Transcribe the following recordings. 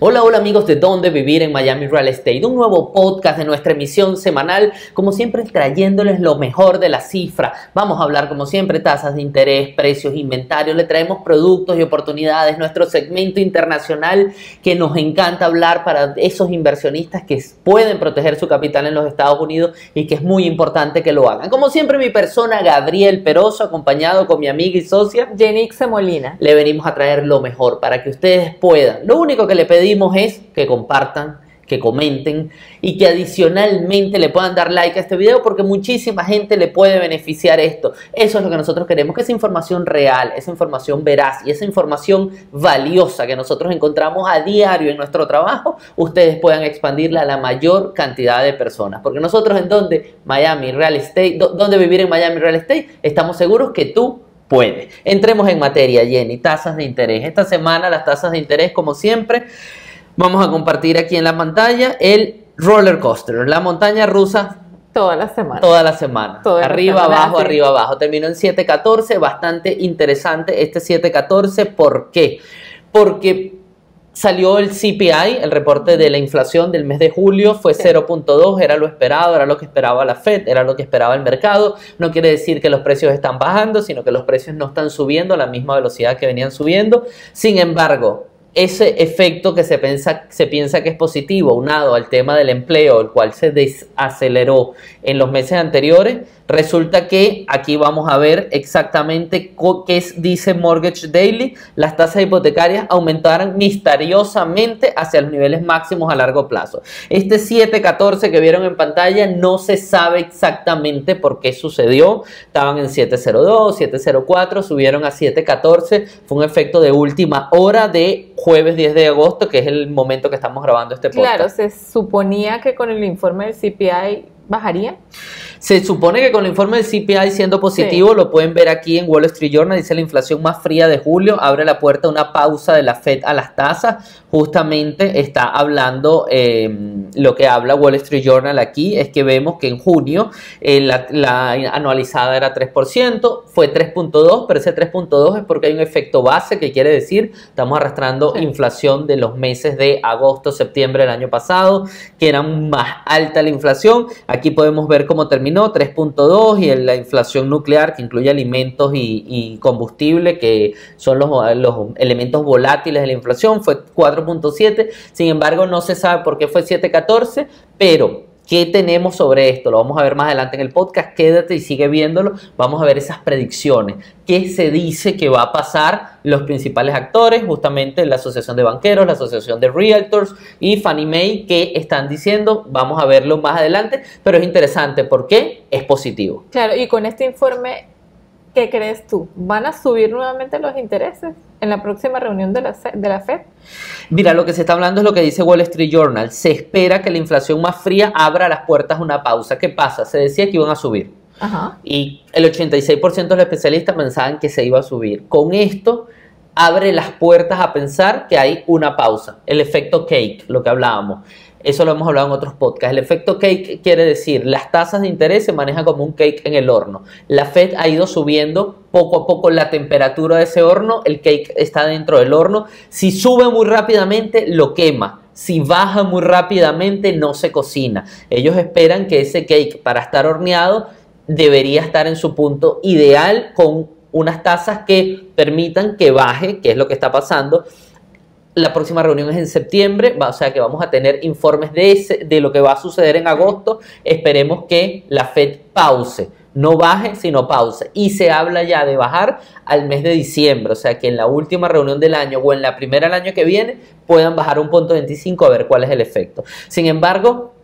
Hola, hola amigos de Dónde Vivir en Miami Real Estate, un nuevo podcast de nuestra emisión semanal, como siempre trayéndoles lo mejor de la cifra. Vamos a hablar como siempre tasas de interés, precios, inventarios, le traemos productos y oportunidades, nuestro segmento internacional que nos encanta hablar para esos inversionistas que pueden proteger su capital en los Estados Unidos y que es muy importante que lo hagan. Como siempre mi persona Gabriel Peroso, acompañado con mi amiga y socia Jenixe Molina. Le venimos a traer lo mejor para que ustedes puedan. Lo único que le pedimos es que compartan, que comenten y que adicionalmente le puedan dar like a este video porque muchísima gente le puede beneficiar esto. Eso es lo que nosotros queremos, que esa información real, esa información veraz y esa información valiosa que nosotros encontramos a diario en nuestro trabajo, ustedes puedan expandirla a la mayor cantidad de personas. Porque nosotros en Dónde Vivir en Miami Real Estate, estamos seguros que tú puedes. Entremos en materia, Jenny. Tasas de interés. Esta semana las tasas de interés, como siempre, vamos a compartir aquí en la pantalla el roller coaster, la montaña rusa. Toda la semana. Toda la semana. Arriba, abajo, arriba, abajo. Terminó en 7.14, bastante interesante este 7.14. ¿Por qué? Porque salió el CPI, el reporte de la inflación del mes de julio, fue 0.2, era lo esperado, era lo que esperaba la Fed, era lo que esperaba el mercado. No quiere decir que los precios están bajando, sino que los precios no están subiendo a la misma velocidad que venían subiendo. Sin embargo, ese efecto que se piensa que es positivo, unado al tema del empleo, el cual se desaceleró en los meses anteriores, resulta que aquí vamos a ver exactamente qué dice Mortgage Daily. Las tasas hipotecarias aumentaron misteriosamente hacia los niveles máximos a largo plazo. Este 7.14 que vieron en pantalla no se sabe exactamente por qué sucedió. Estaban en 7.02, 7.04, subieron a 7.14. Fue un efecto de última hora de jueves 10 de agosto, que es el momento que estamos grabando este podcast. Claro, se suponía que con el informe del CPI bajaría. Se supone que con el informe del CPI siendo positivo, sí. Lo pueden ver aquí en Wall Street Journal, dice la inflación más fría de julio, abre la puerta a una pausa de la Fed a las tasas. Justamente está hablando, lo que habla Wall Street Journal aquí es que vemos que en junio la anualizada era 3%, fue 3.2, pero ese 3.2 es porque hay un efecto base, que quiere decir, estamos arrastrando inflación de los meses de agosto, septiembre del año pasado, que era más alta la inflación. Aquí podemos ver cómo terminó, 3.2, y la inflación nuclear, que incluye alimentos y combustible, que son los elementos volátiles de la inflación, fue 4.7. Sin embargo, no se sabe por qué fue 7.14, pero ¿qué tenemos sobre esto? Lo vamos a ver más adelante en el podcast. Quédate y sigue viéndolo. Vamos a ver esas predicciones. ¿Qué se dice que va a pasar? Los principales actores, justamente la Asociación de Banqueros, la Asociación de Realtors y Fannie Mae, que están diciendo, vamos a verlo más adelante, pero es interesante porque es positivo. Claro, y con este informe, ¿qué crees tú? ¿Van a subir nuevamente los intereses en la próxima reunión de la Fed? Mira, lo que se está hablando es lo que dice Wall Street Journal. Se espera que la inflación más fría abra las puertas a una pausa. ¿Qué pasa? Se decía que iban a subir. Ajá. Y el 86% de los especialistas pensaban que se iba a subir. Con esto abre las puertas a pensar que hay una pausa. El efecto cake, lo que hablábamos. Eso lo hemos hablado en otros podcasts. El efecto cake quiere decir, las tasas de interés se manejan como un cake en el horno. La Fed ha ido subiendo poco a poco la temperatura de ese horno. El cake está dentro del horno. Si sube muy rápidamente, lo quema. Si baja muy rápidamente, no se cocina. Ellos esperan que ese cake, para estar horneado, debería estar en su punto ideal, con unas tasas que permitan que baje, que es lo que está pasando. La próxima reunión es en septiembre, o sea que vamos a tener informes de lo que va a suceder en agosto. Esperemos que la Fed pause, no baje, sino pause. Y se habla ya de bajar al mes de diciembre, o sea que en la última reunión del año o en la primera del año que viene puedan bajar un punto 25 a ver cuál es el efecto. Sin embargo,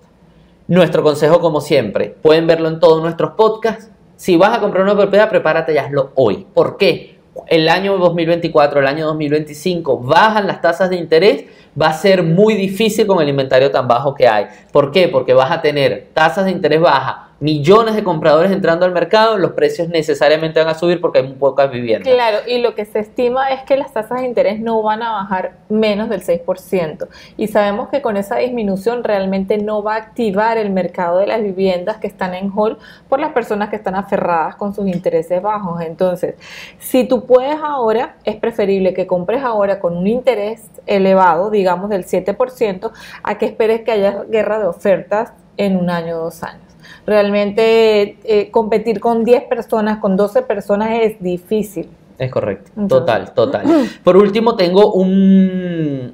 nuestro consejo, como siempre, pueden verlo en todos nuestros podcasts. Si vas a comprar una propiedad, prepárate y hazlo hoy. ¿Por qué? El año 2024, el año 2025, bajan las tasas de interés, va a ser muy difícil con el inventario tan bajo que hay. ¿Por qué? Porque vas a tener tasas de interés bajas, millones de compradores entrando al mercado, los precios necesariamente van a subir porque hay muy pocas viviendas. Claro, y lo que se estima es que las tasas de interés no van a bajar menos del 6%. Y sabemos que con esa disminución realmente no va a activar el mercado de las viviendas que están en hold por las personas que están aferradas con sus intereses bajos. Entonces, si tú puedes ahora, es preferible que compres ahora con un interés elevado, digamos del 7%, a que esperes que haya guerra de ofertas en un año o 2 años. Realmente competir con 10 personas, con 12 personas es difícil. Es correcto, Entonces, total. Por último, tengo un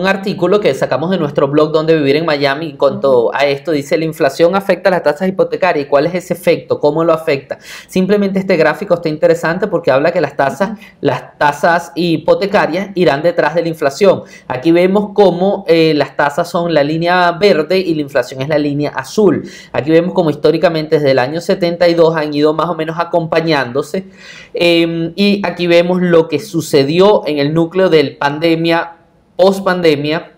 artículo que sacamos de nuestro blog Donde Vivir en Miami. En cuanto a esto, dice: la inflación afecta a las tasas hipotecarias. ¿Y cuál es ese efecto? ¿Cómo lo afecta? Simplemente este gráfico está interesante porque habla que las tasas hipotecarias irán detrás de la inflación. Aquí vemos cómo las tasas son la línea verde y la inflación es la línea azul. Aquí vemos cómo históricamente desde el año 72 han ido más o menos acompañándose. Y aquí vemos lo que sucedió en el núcleo del post-pandemia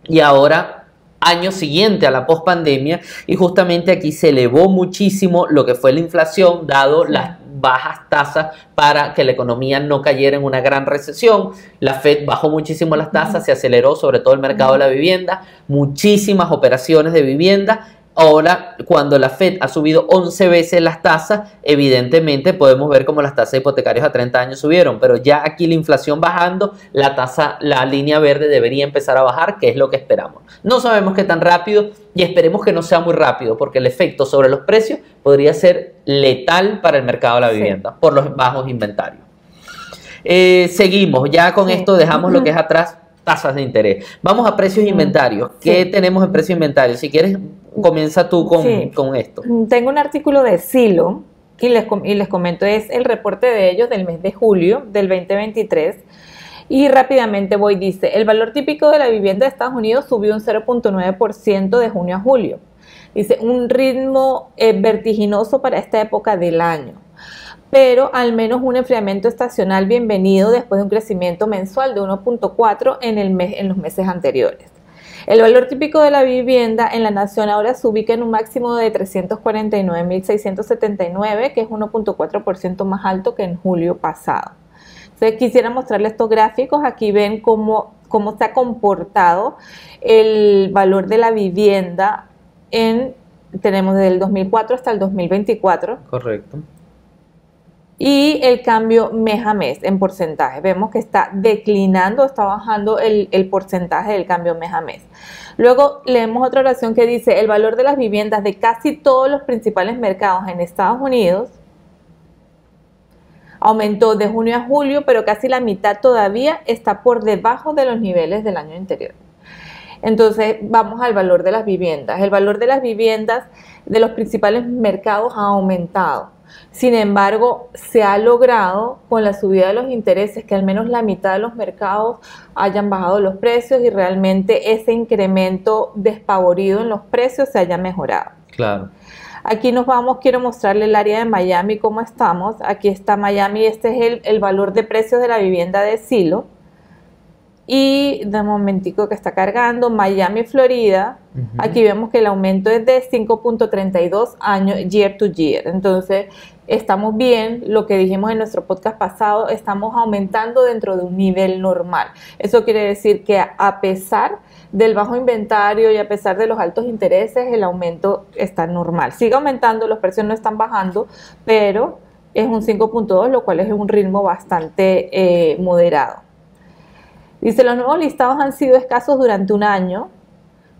y ahora año siguiente a la post-pandemia, y justamente aquí se elevó muchísimo lo que fue la inflación, dado las bajas tasas para que la economía no cayera en una gran recesión. La Fed bajó muchísimo las tasas, se aceleró sobre todo el mercado de la vivienda, muchísimas operaciones de vivienda. Ahora, cuando la Fed ha subido 11 veces las tasas, evidentemente podemos ver cómo las tasas hipotecarias a 30 años subieron, pero ya aquí la inflación bajando, la línea verde debería empezar a bajar, que es lo que esperamos. No sabemos qué tan rápido y esperemos que no sea muy rápido, porque el efecto sobre los precios podría ser letal para el mercado de la vivienda, por los bajos inventarios. Seguimos, ya con esto dejamos lo que es atrás, tasas de interés. Vamos a precios de inventarios. ¿Qué tenemos en precios de inventarios? Si quieres, comienza tú con esto. Tengo un artículo de Zillow y les comento, es el reporte de ellos del mes de julio del 2023. Y rápidamente dice: el valor típico de la vivienda de Estados Unidos subió un 0.9% de junio a julio. Dice, un ritmo vertiginoso para esta época del año, pero al menos un enfriamiento estacional bienvenido después de un crecimiento mensual de 1.4 en los meses anteriores. El valor típico de la vivienda en la nación ahora se ubica en un máximo de 349.679, que es 1.4% más alto que en julio pasado. Entonces quisiera mostrarles estos gráficos. Aquí ven cómo se ha comportado el valor de la vivienda tenemos desde el 2004 hasta el 2024. Correcto. Y el cambio mes a mes en porcentaje. Vemos que está declinando, está bajando el porcentaje del cambio mes a mes. Luego leemos otra oración que dice: el valor de las viviendas de casi todos los principales mercados en Estados Unidos aumentó de junio a julio, pero casi la mitad todavía está por debajo de los niveles del año anterior. Entonces vamos al valor de las viviendas. El valor de las viviendas de los principales mercados ha aumentado. Sin embargo, se ha logrado con la subida de los intereses que al menos la mitad de los mercados hayan bajado los precios y realmente ese incremento despavorido en los precios se haya mejorado. Claro. Aquí quiero mostrarle el área de Miami, cómo estamos. Aquí está Miami, este es el valor de precios de la vivienda de Zillow. Y de momentico que está cargando, Miami, Florida, aquí vemos que el aumento es de 5.32 años year to year. Entonces, estamos bien, lo que dijimos en nuestro podcast pasado, estamos aumentando dentro de un nivel normal. Eso quiere decir que a pesar del bajo inventario y a pesar de los altos intereses, el aumento está normal. Sigue aumentando, los precios no están bajando, pero es un 5.2, lo cual es un ritmo bastante moderado. Dice, los nuevos listados han sido escasos durante un año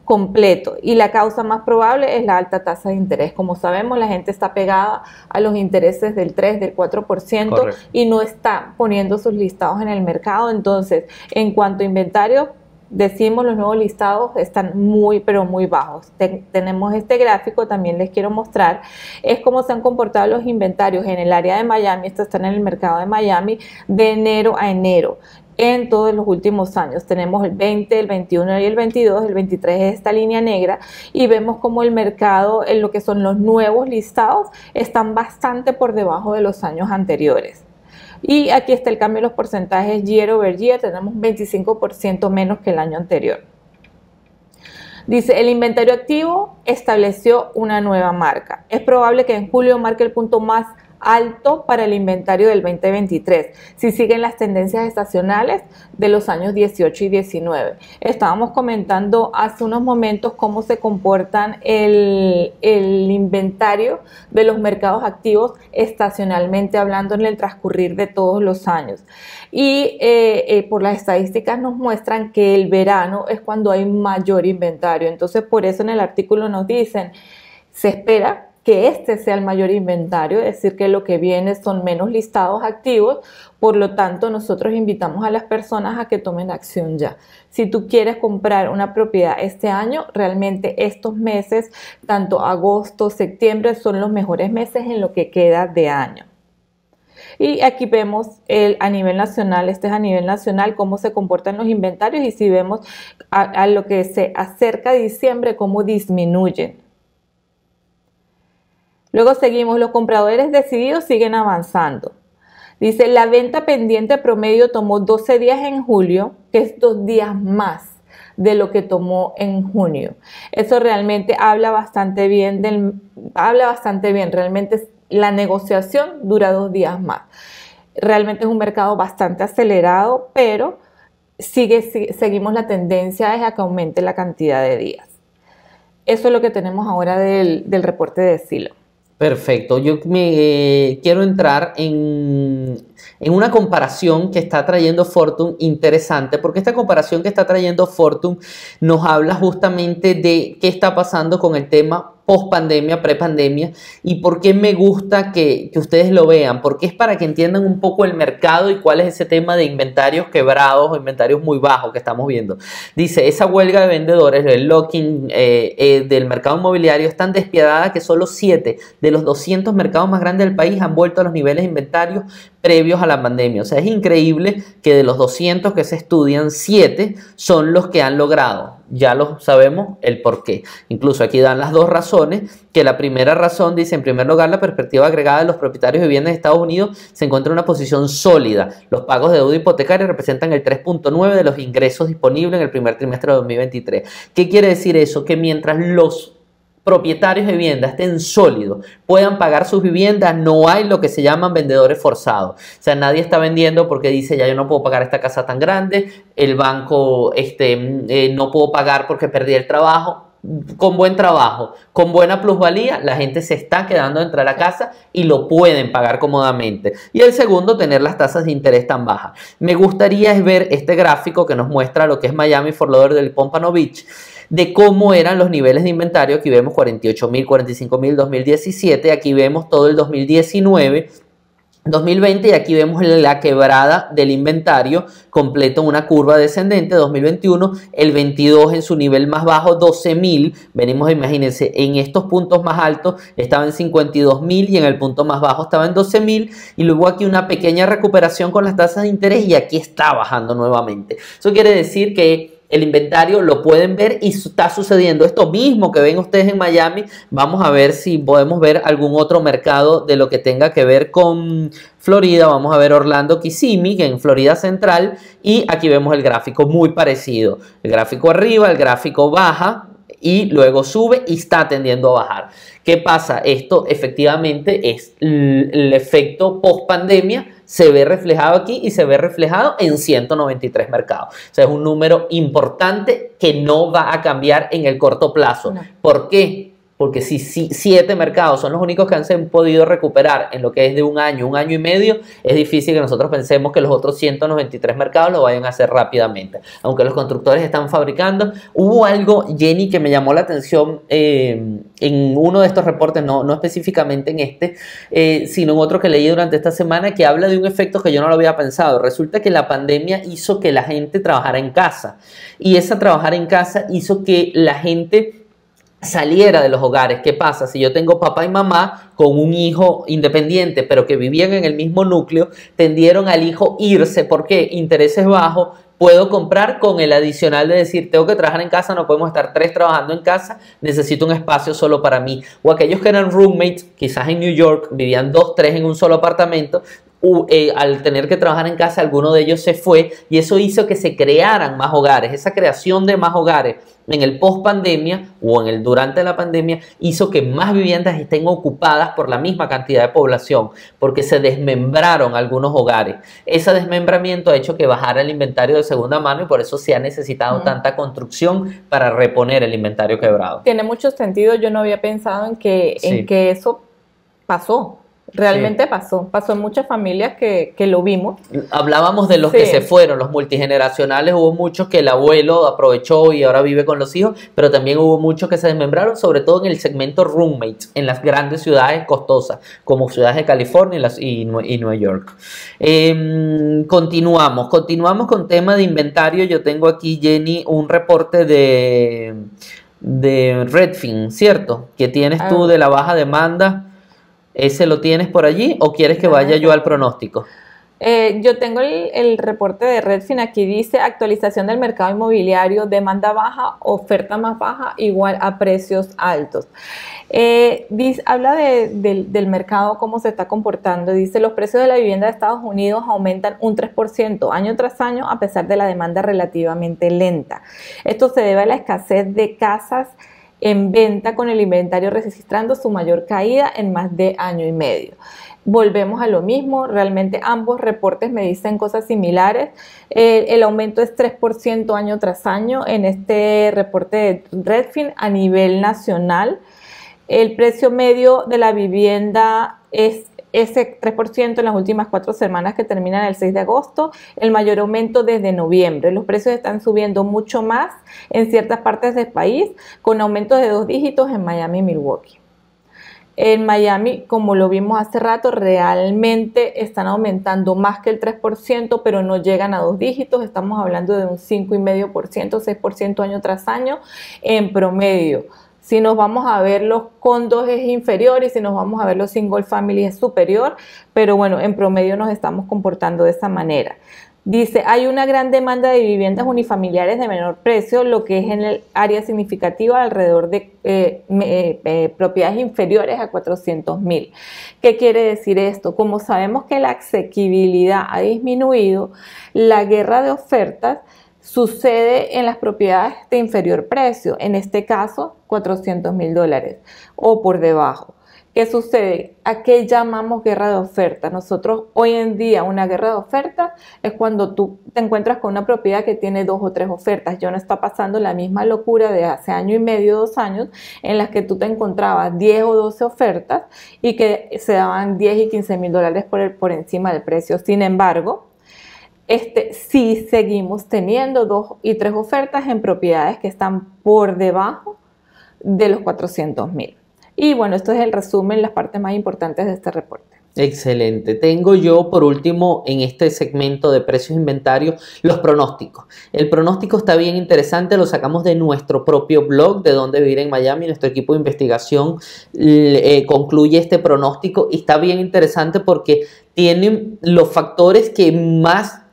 completo y la causa más probable es la alta tasa de interés. Como sabemos, la gente está pegada a los intereses del 3, del 4%. Correcto. Y no está poniendo sus listados en el mercado. Entonces, en cuanto a inventario, decimos los nuevos listados están muy, pero muy bajos. Tenemos este gráfico, también les quiero mostrar, es cómo se han comportado los inventarios en el área de Miami. Esto está en el mercado de Miami de enero a enero. En todos los últimos años tenemos el 20, el 21 y el 22, el 23 es esta línea negra y vemos como el mercado en lo que son los nuevos listados están bastante por debajo de los años anteriores. Y aquí está el cambio de los porcentajes year over year, tenemos 25% menos que el año anterior. Dice, el inventario activo estableció una nueva marca. Es probable que en julio marque el punto más alto para el inventario del 2023, si siguen las tendencias estacionales de los años 18 y 19. Estábamos comentando hace unos momentos cómo se comportan el inventario de los mercados activos estacionalmente hablando en el transcurrir de todos los años. Y por las estadísticas nos muestran que el verano es cuando hay mayor inventario. Entonces, por eso en el artículo nos dicen, se espera que este sea el mayor inventario, es decir, que lo que viene son menos listados activos, por lo tanto nosotros invitamos a las personas a que tomen acción ya. Si tú quieres comprar una propiedad este año, realmente estos meses, tanto agosto, septiembre, son los mejores meses en lo que queda de año. Y aquí vemos a nivel nacional, este es a nivel nacional, cómo se comportan los inventarios y si vemos a lo que se acerca a diciembre, cómo disminuyen. Luego seguimos, los compradores decididos siguen avanzando. Dice, la venta pendiente promedio tomó 12 días en julio, que es 2 días más de lo que tomó en junio. Eso realmente habla bastante bien, realmente la negociación dura 2 días más. Realmente es un mercado bastante acelerado, pero seguimos la tendencia es a que aumente la cantidad de días. Eso es lo que tenemos ahora del reporte de Zillow. Perfecto, yo me quiero entrar en una comparación que está trayendo Fortune interesante, porque esta comparación que está trayendo Fortune nos habla justamente de qué está pasando con el tema post-pandemia, pre-pandemia, y por qué me gusta que ustedes lo vean, porque es para que entiendan un poco el mercado y cuál es ese tema de inventarios quebrados o inventarios muy bajos que estamos viendo. Dice, esa huelga de vendedores, el locking del mercado inmobiliario es tan despiadada que solo 7 de los 200 mercados más grandes del país han vuelto a los niveles de inventarios previos a la pandemia. O sea, es increíble que de los 200 que se estudian, 7 son los que han logrado. Ya lo sabemos el por qué. Incluso aquí dan las dos razones, que la primera razón dice, en primer lugar, la perspectiva agregada de los propietarios de viviendas de Estados Unidos se encuentra en una posición sólida. Los pagos de deuda hipotecaria representan el 3.9% de los ingresos disponibles en el primer trimestre de 2023. ¿Qué quiere decir eso? Que mientras los propietarios de vivienda estén sólidos, puedan pagar sus viviendas, no hay lo que se llaman vendedores forzados. O sea, nadie está vendiendo porque dice, ya yo no puedo pagar esta casa tan grande, el banco no puedo pagar porque perdí el trabajo. Con buen trabajo, con buena plusvalía, la gente se está quedando dentro de la casa y lo pueden pagar cómodamente. Y el segundo, tener las tasas de interés tan bajas. Me gustaría ver este gráfico que nos muestra lo que es Miami, Fort Lauderdale y Pompano Beach, de cómo eran los niveles de inventario. Aquí vemos 48.000, 45.000, 2017, aquí vemos todo el 2019, 2020 y aquí vemos la quebrada del inventario completo en una curva descendente. 2021, el 22 en su nivel más bajo, 12.000. Venimos, imagínense, en estos puntos más altos estaba en 52.000 y en el punto más bajo estaba en 12.000 y luego aquí una pequeña recuperación con las tasas de interés y aquí está bajando nuevamente. Eso quiere decir que el inventario lo pueden ver y está sucediendo esto mismo que ven ustedes en Miami. Vamos a ver si podemos ver algún otro mercado de lo que tenga que ver con Florida. Vamos a ver Orlando, Kissimmee, que en Florida Central, y aquí vemos el gráfico muy parecido. El gráfico arriba, el gráfico baja y luego sube y está tendiendo a bajar. ¿Qué pasa? Esto efectivamente es el efecto post pandemia. Se ve reflejado aquí y se ve reflejado en 193 mercados. O sea, es un número importante que no va a cambiar en el corto plazo. No. ¿Por qué? Porque si 7 mercados son los únicos que han podido recuperar en lo que es de un año y medio, es difícil que nosotros pensemos que los otros 193 mercados lo vayan a hacer rápidamente. Aunque los constructores están fabricando. Hubo algo, Jenny, que me llamó la atención en uno de estos reportes, no específicamente en este, sino en otro que leí durante esta semana, que habla de un efecto que yo no lo había pensado. Resulta que la pandemia hizo que la gente trabajara en casa. Y esa trabajar en casa hizo que la gente saliera de los hogares. ¿Qué pasa? Si yo tengo papá y mamá con un hijo independiente, pero que vivían en el mismo núcleo, tendieron al hijo irse. ¿Por qué? Intereses bajos. Puedo comprar con el adicional de decir, tengo que trabajar en casa, no podemos estar 3 trabajando en casa, necesito un espacio solo para mí. O aquellos que eran roommates, quizás en New York, vivían 2, 3 en un solo apartamento, al tener que trabajar en casa, alguno de ellos se fue y eso hizo que se crearan más hogares. Esa creación de más hogares en el post pandemia o en el durante la pandemia hizo que más viviendas estén ocupadas por la misma cantidad de población, porque se desmembraron algunos hogares. Ese desmembramiento ha hecho que bajara el inventario de segunda mano y por eso se ha necesitado tanta construcción para reponer el inventario quebrado. Tiene mucho sentido. Yo no había pensado en que eso pasó. Realmente pasó en muchas familias que lo vimos. Hablábamos de los que se fueron, los multigeneracionales, hubo muchos que el abuelo aprovechó y ahora vive con los hijos, pero también hubo muchos que se desmembraron, sobre todo en el segmento roommates, en las grandes ciudades costosas, como ciudades de California y Nueva York. Continuamos con tema de inventario. Yo tengo aquí, Jenny, un reporte de Redfin, ¿cierto? Que tienes tú de la baja demanda. ¿Ese lo tienes por allí o quieres que vaya yo al pronóstico? Yo tengo el reporte de Redfin. Aquí dice actualización del mercado inmobiliario, demanda baja, oferta más baja, igual a precios altos. Habla del mercado, cómo se está comportando. Dice, los precios de la vivienda de Estados Unidos aumentan un 3% año tras año a pesar de la demanda relativamente lenta. Esto se debe a la escasez de casas en venta, con el inventario registrando su mayor caída en más de año y medio. Volvemos a lo mismo, realmente ambos reportes me dicen cosas similares. El aumento es 3% año tras año en este reporte de Redfin a nivel nacional. El precio medio de la vivienda es ese 3% en las últimas 4 semanas que terminan el 6 de agosto, el mayor aumento desde noviembre. Los precios están subiendo mucho más en ciertas partes del país, con aumentos de 2 dígitos en Miami y Milwaukee. En Miami, como lo vimos hace rato, realmente están aumentando más que el 3%, pero no llegan a 2 dígitos. Estamos hablando de un 5,5%, 6% año tras año en promedio. Si nos vamos a ver los condos es inferior y si nos vamos a ver los single family es superior, pero bueno, en promedio nos estamos comportando de esa manera. Dice, hay una gran demanda de viviendas unifamiliares de menor precio, lo que es en el área significativa alrededor de propiedades inferiores a 400,000. ¿Qué quiere decir esto? Como sabemos que la asequibilidad ha disminuido, la guerra de ofertas sucede en las propiedades de inferior precio, en este caso $400,000 o por debajo. ¿Qué sucede? ¿A qué llamamos guerra de oferta? Nosotros hoy en día una guerra de oferta es cuando tú te encuentras con una propiedad que tiene 2 o 3 ofertas. Ya no está pasando la misma locura de hace año y medio, 2 años, en las que tú te encontrabas 10 o 12 ofertas y que se daban 10 y 15 mil dólares por encima del precio. Sin embargo, sí seguimos teniendo 2 y 3 ofertas en propiedades que están por debajo de los 400,000. Y bueno, esto es el resumen, las partes más importantes de este reporte. Excelente. Tengo yo por último en este segmento de precios e inventarios los pronósticos. El pronóstico está bien interesante, lo sacamos de nuestro propio blog de Dónde Vivir en Miami. Nuestro equipo de investigación concluye este pronóstico y está bien interesante porque tiene los factores que más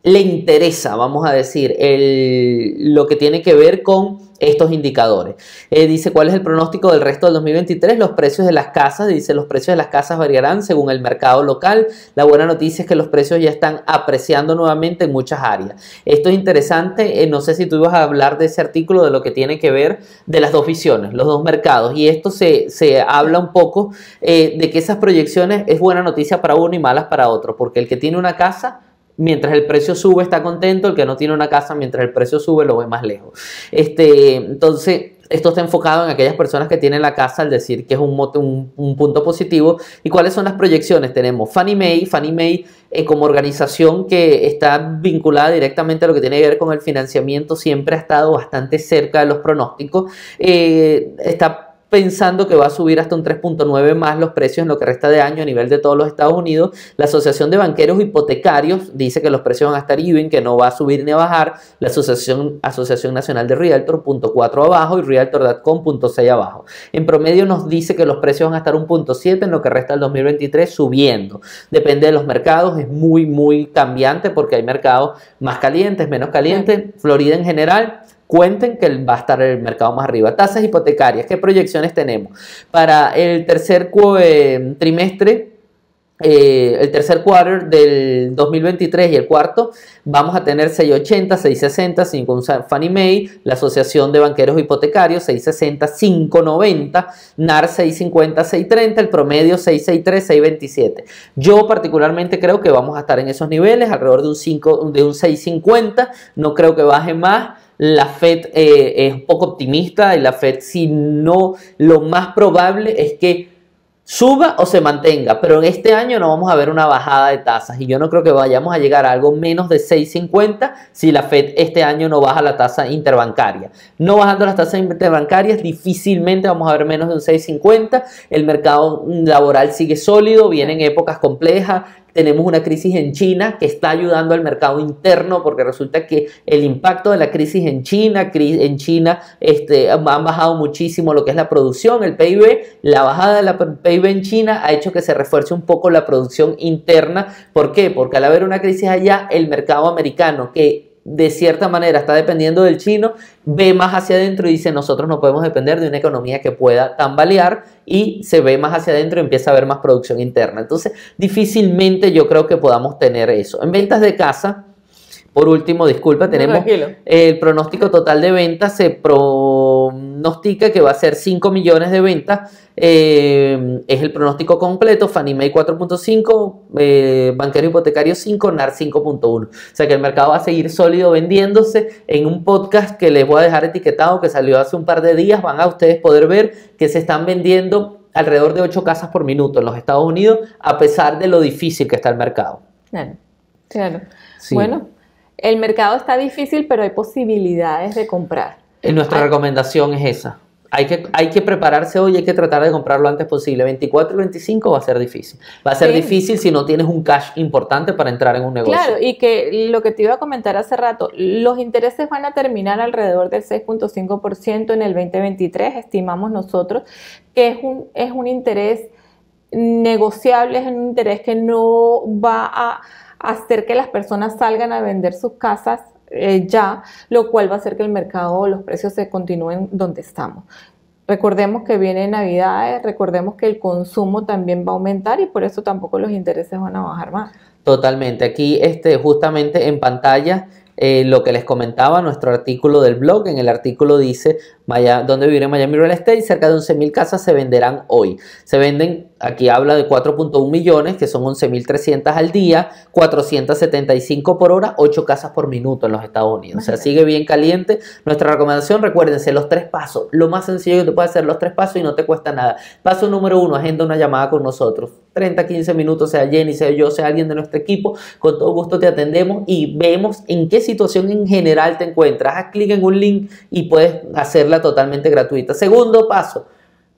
le interesa, vamos a decir, lo que tiene que ver con estos indicadores. Dice, ¿cuál es el pronóstico del resto del 2023? Los precios de las casas, dice, los precios de las casas variarán según el mercado local. La buena noticia es que los precios ya están apreciando nuevamente en muchas áreas. Esto es interesante, no sé si tú ibas a hablar de ese artículo, de lo que tiene que ver de las dos visiones, los dos mercados, y esto se habla un poco de que esas proyecciones es buena noticia para uno y malas para otro, porque el que tiene una casa, mientras el precio sube está contento, el que no tiene una casa mientras el precio sube lo ve más lejos. Entonces esto está enfocado en aquellas personas que tienen la casa, al decir que es un punto positivo. ¿Y cuáles son las proyecciones? Tenemos Fannie Mae como organización que está vinculada directamente a lo que tiene que ver con el financiamiento, siempre ha estado bastante cerca de los pronósticos, está pensando que va a subir hasta un 3.9 más los precios en lo que resta de año a nivel de todos los Estados Unidos. La Asociación de Banqueros Hipotecarios dice que los precios van a estar even, que no va a subir ni a bajar. La Asociación Nacional de Realtor, 0.4 abajo, y Realtor.com, 0.6 abajo. En promedio nos dice que los precios van a estar 1.7 en lo que resta del 2023 subiendo. Depende de los mercados, es muy cambiante porque hay mercados más calientes, menos calientes. Florida en general, cuenten que va a estar el mercado más arriba. Tasas hipotecarias, ¿qué proyecciones tenemos? Para el tercer trimestre el tercer quarter del 2023 y el cuarto, vamos a tener 680, 660, según Fannie Mae, la Asociación de Banqueros Hipotecarios, 660, 590, NAR 650, 630, el promedio 663, 627. Yo particularmente creo que vamos a estar en esos niveles, alrededor de un 650, no creo que baje más. La Fed es un poco optimista y la Fed, si no, lo más probable es que suba o se mantenga, pero en este año no vamos a ver una bajada de tasas y yo no creo que vayamos a llegar a algo menos de 6.50 si la Fed este año no baja la tasa interbancaria. No bajando las tasas interbancarias, difícilmente vamos a ver menos de un 6.50. El mercado laboral sigue sólido, vienen épocas complejas. Tenemos una crisis en China que está ayudando al mercado interno porque resulta que el impacto de la crisis en China han bajado muchísimo lo que es la producción, el PIB. La bajada de la PIB en China ha hecho que se refuerce un poco la producción interna. ¿Por qué? Porque al haber una crisis allá, el mercado americano, que de cierta manera está dependiendo del chino, ve más hacia adentro y dice: nosotros no podemos depender de una economía que pueda tambalear, y se ve más hacia adentro y empieza a haber más producción interna. Entonces difícilmente yo creo que podamos tener eso. En ventas de casa, por último, disculpa, tenemos el pronóstico total de ventas. Se pronostica que va a ser 5 millones de ventas. Es el pronóstico completo. Fannie Mae 4.5, banquero hipotecario 5, NAR 5.1. O sea que el mercado va a seguir sólido vendiéndose. En un podcast que les voy a dejar etiquetado, que salió hace un par de días, van a ustedes poder ver que se están vendiendo alrededor de 8 casas por minuto en los Estados Unidos, a pesar de lo difícil que está el mercado. Claro. Sí. Bueno, el mercado está difícil, pero hay posibilidades de comprar. Nuestra recomendación es esa. Hay que prepararse hoy, hay que tratar de comprar lo antes posible. 24 y 25 va a ser difícil. Va a ser difícil si no tienes un cash importante para entrar en un negocio. Claro, y que lo que te iba a comentar hace rato, los intereses van a terminar alrededor del 6.5% en el 2023, estimamos nosotros, que es un interés negociable, es un interés que no va a hacer que las personas salgan a vender sus casas ya, lo cual va a hacer que el mercado, los precios se continúen donde estamos. Recordemos que vienen Navidades, recordemos que el consumo también va a aumentar y por eso tampoco los intereses van a bajar más. Totalmente. Aquí justamente en pantalla lo que les comentaba, nuestro artículo del blog. En el artículo dice: ¿dónde vivir en Miami Real Estate? Cerca de 11.000 casas se venderán hoy. Se venden, aquí habla de 4.1 millones, que son 11.300 al día, 475 por hora, 8 casas por minuto en los Estados Unidos. O sea, sigue bien caliente. Nuestra recomendación, recuérdense, los 3 pasos. Lo más sencillo que te puede hacer, los 3 pasos, y no te cuesta nada. Paso número 1, agenda una llamada con nosotros. 30, 15 minutos, sea Jenny, sea yo, sea alguien de nuestro equipo. Con todo gusto te atendemos y vemos en qué situación en general te encuentras. Haz clic en un link y puedes hacerla totalmente gratuita. Segundo paso,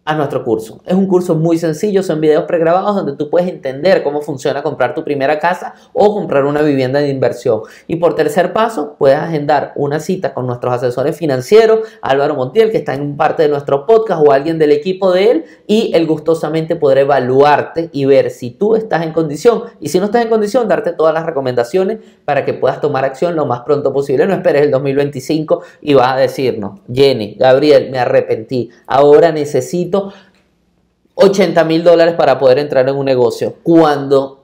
a nuestro curso. Es un curso muy sencillo, son videos pregrabados donde tú puedes entender cómo funciona comprar tu primera casa o comprar una vivienda de inversión. Y por tercer paso, puedes agendar una cita con nuestros asesores financieros, Álvaro Montiel, que está en parte de nuestro podcast, o alguien del equipo de él, y él gustosamente podrá evaluarte y ver si tú estás en condición, y si no estás en condición, darte todas las recomendaciones para que puedas tomar acción lo más pronto posible. No esperes el 2025 y vas a decirnos: Jenny, Gabriel, me arrepentí, ahora necesito $80,000 para poder entrar en un negocio, cuando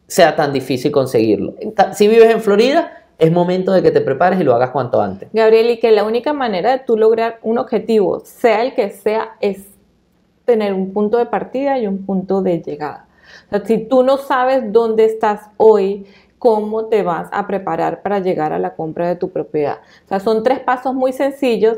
sea tan difícil conseguirlo. Si vives en Florida, es momento de que te prepares y lo hagas cuanto antes. Gabriel, y que la única manera de tú lograr un objetivo, sea el que sea, es tener un punto de partida y un punto de llegada. O sea, si tú no sabes dónde estás hoy, ¿cómo te vas a preparar para llegar a la compra de tu propiedad? O sea, son 3 pasos muy sencillos.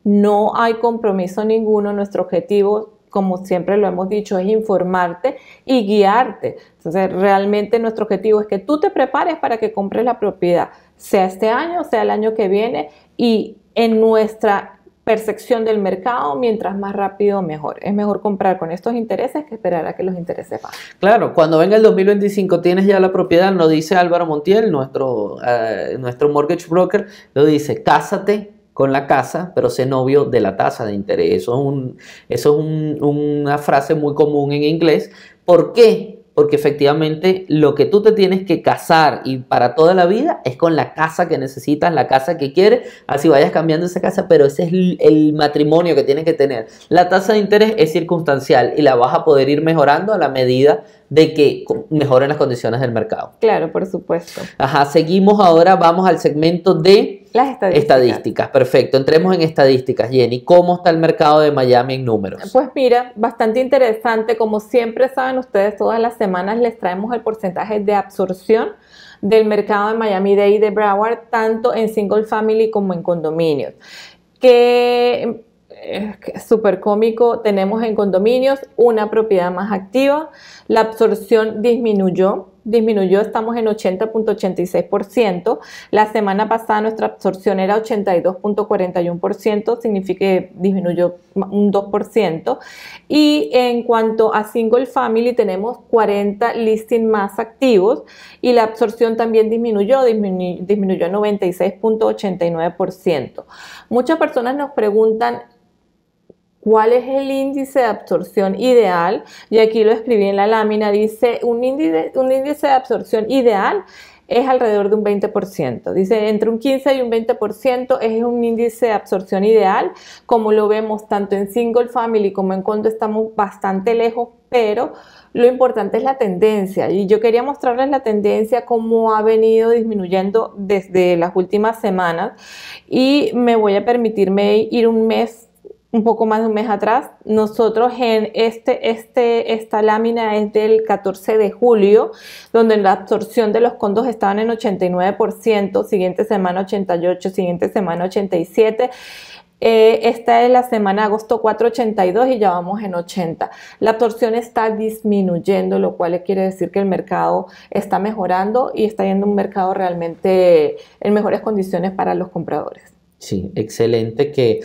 No hay compromiso ninguno. Nuestro objetivo, como siempre lo hemos dicho, es informarte y guiarte. Entonces, realmente nuestro objetivo es que tú te prepares para que compres la propiedad, sea este año, sea el año que viene, y en nuestra percepción del mercado, mientras más rápido, mejor. Es mejor comprar con estos intereses que esperar a que los intereses bajen. Claro, cuando venga el 2025 tienes ya la propiedad, lo dice Álvaro Montiel, nuestro mortgage broker, lo dice: cásate con la casa, pero sé novio de la tasa de interés. Eso es una frase muy común en inglés. ¿Por qué? porque efectivamente lo que tú te tienes que casar y para toda la vida es con la casa que necesitas, la casa que quieres, así vayas cambiando esa casa, pero ese es el matrimonio que tienes que tener. La tasa de interés es circunstancial y la vas a poder ir mejorando a la medida de que mejoren las condiciones del mercado. Claro, por supuesto. Ajá, seguimos ahora, vamos al segmento de las estadísticas. Perfecto, entremos en estadísticas, Jenny. ¿Cómo está el mercado de Miami en números? Pues mira, bastante interesante. Como siempre saben ustedes, todas las semanas les traemos el porcentaje de absorción del mercado de Miami-Dade y de Broward, tanto en single family como en condominios. Que es súper cómico, tenemos en condominios una propiedad más activa, la absorción disminuyó, estamos en 80.86%, la semana pasada nuestra absorción era 82.41%, significa que disminuyó un 2%, y en cuanto a single family tenemos 40 listings más activos y la absorción también disminuyó a 96.89%. Muchas personas nos preguntan ¿cuál es el índice de absorción ideal? Y aquí lo escribí en la lámina, dice un índice de absorción ideal es alrededor de un 20%. Dice entre un 15 y un 20% es un índice de absorción ideal, como lo vemos tanto en single family como en condo estamos bastante lejos, pero lo importante es la tendencia. Y yo quería mostrarles la tendencia, cómo ha venido disminuyendo desde las últimas semanas. Y me voy a permitirme ir un poco más de un mes atrás. Nosotros en esta lámina es del 14 de julio, donde la absorción de los condos estaban en 89%, siguiente semana 88%, siguiente semana 87%. Esta es la semana agosto 4, 82 y ya vamos en 80. La absorción está disminuyendo, lo cual quiere decir que el mercado está mejorando y está yendo un mercado realmente en mejores condiciones para los compradores. Sí, excelente, que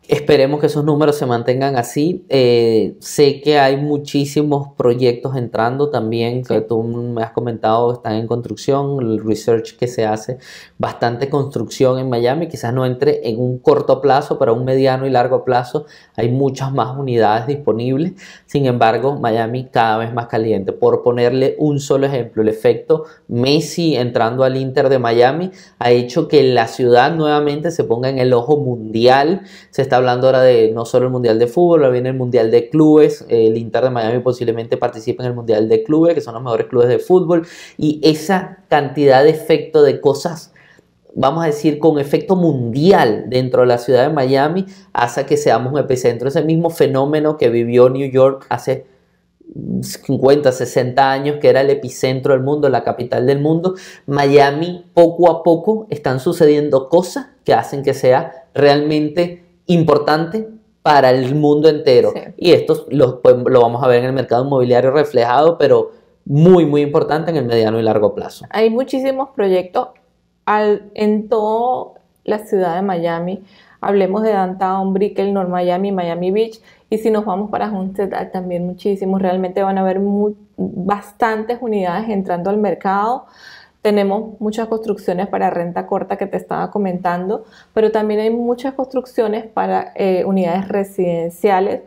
esperemos que esos números se mantengan así. Sé que hay muchísimos proyectos entrando también, que tú me has comentado, están en construcción, el research que se hace, bastante construcción en Miami, quizás no entre en un corto plazo, pero a un mediano y largo plazo hay muchas más unidades disponibles. Sin embargo, Miami cada vez más caliente. Por ponerle un solo ejemplo, el efecto Messi entrando al Inter de Miami ha hecho que la ciudad nuevamente se ponga en el ojo mundial. Se está hablando ahora de no solo el Mundial de Fútbol, ahora viene el Mundial de Clubes. El Inter de Miami posiblemente participe en el Mundial de Clubes, que son los mejores clubes de fútbol. Y esa cantidad de efecto de cosas, vamos a decir, con efecto mundial dentro de la ciudad de Miami, hace que seamos un epicentro. Ese mismo fenómeno que vivió New York hace 50, 60 años, que era el epicentro del mundo, la capital del mundo. Miami, poco a poco están sucediendo cosas que hacen que sea realmente importante para el mundo entero. Sí. Y esto lo vamos a ver en el mercado inmobiliario reflejado, pero muy, muy importante en el mediano y largo plazo. Hay muchísimos proyectos en toda la ciudad de Miami. Hablemos de Downtown, Brickell, North Miami, Miami Beach. Y si nos vamos para Homestead, también muchísimos. Realmente van a haber bastantes unidades entrando al mercado. Tenemos muchas construcciones para renta corta que te estaba comentando, pero también hay muchas construcciones para unidades residenciales.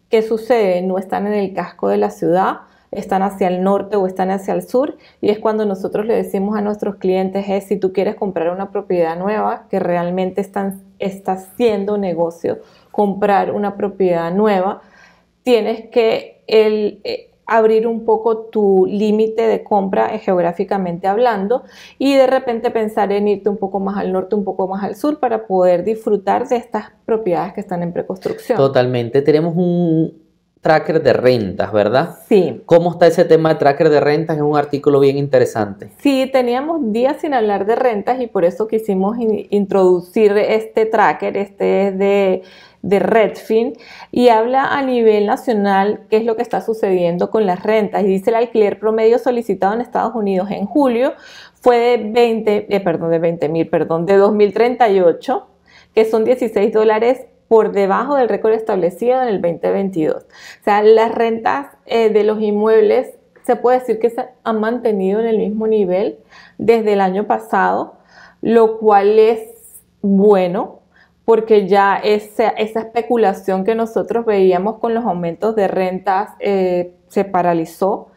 ¿Qué sucede? No están en el casco de la ciudad, están hacia el norte o están hacia el sur, y es cuando nosotros le decimos a nuestros clientes si tú quieres comprar una propiedad nueva, que realmente está haciendo negocio, comprar una propiedad nueva, tienes que abrir un poco tu límite de compra geográficamente hablando y de repente pensar en irte un poco más al norte, un poco más al sur para poder disfrutar de estas propiedades que están en preconstrucción. Totalmente. Tenemos un tracker de rentas, ¿verdad? Sí. ¿Cómo está ese tema de tracker de rentas? Es un artículo bien interesante. Sí, teníamos días sin hablar de rentas y por eso quisimos introducir este tracker. Este es de Redfin y habla a nivel nacional qué es lo que está sucediendo con las rentas. Y dice: el alquiler promedio solicitado en Estados Unidos en julio fue de 2.038, que son $16 por debajo del récord establecido en el 2022. O sea, las rentas de los inmuebles se puede decir que se han mantenido en el mismo nivel desde el año pasado, lo cual es bueno, porque ya esa especulación que nosotros veíamos con los aumentos de rentas se paralizó.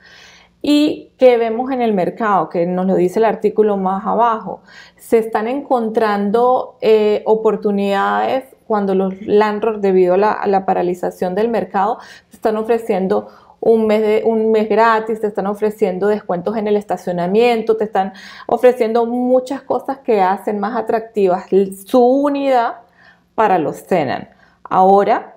¿Y qué vemos en el mercado? Que nos lo dice el artículo más abajo. Se están encontrando oportunidades cuando los landlords, debido a la paralización del mercado, están ofreciendo un mes gratis, te están ofreciendo descuentos en el estacionamiento, te están ofreciendo muchas cosas que hacen más atractivas su unidad para los tenants. Ahora,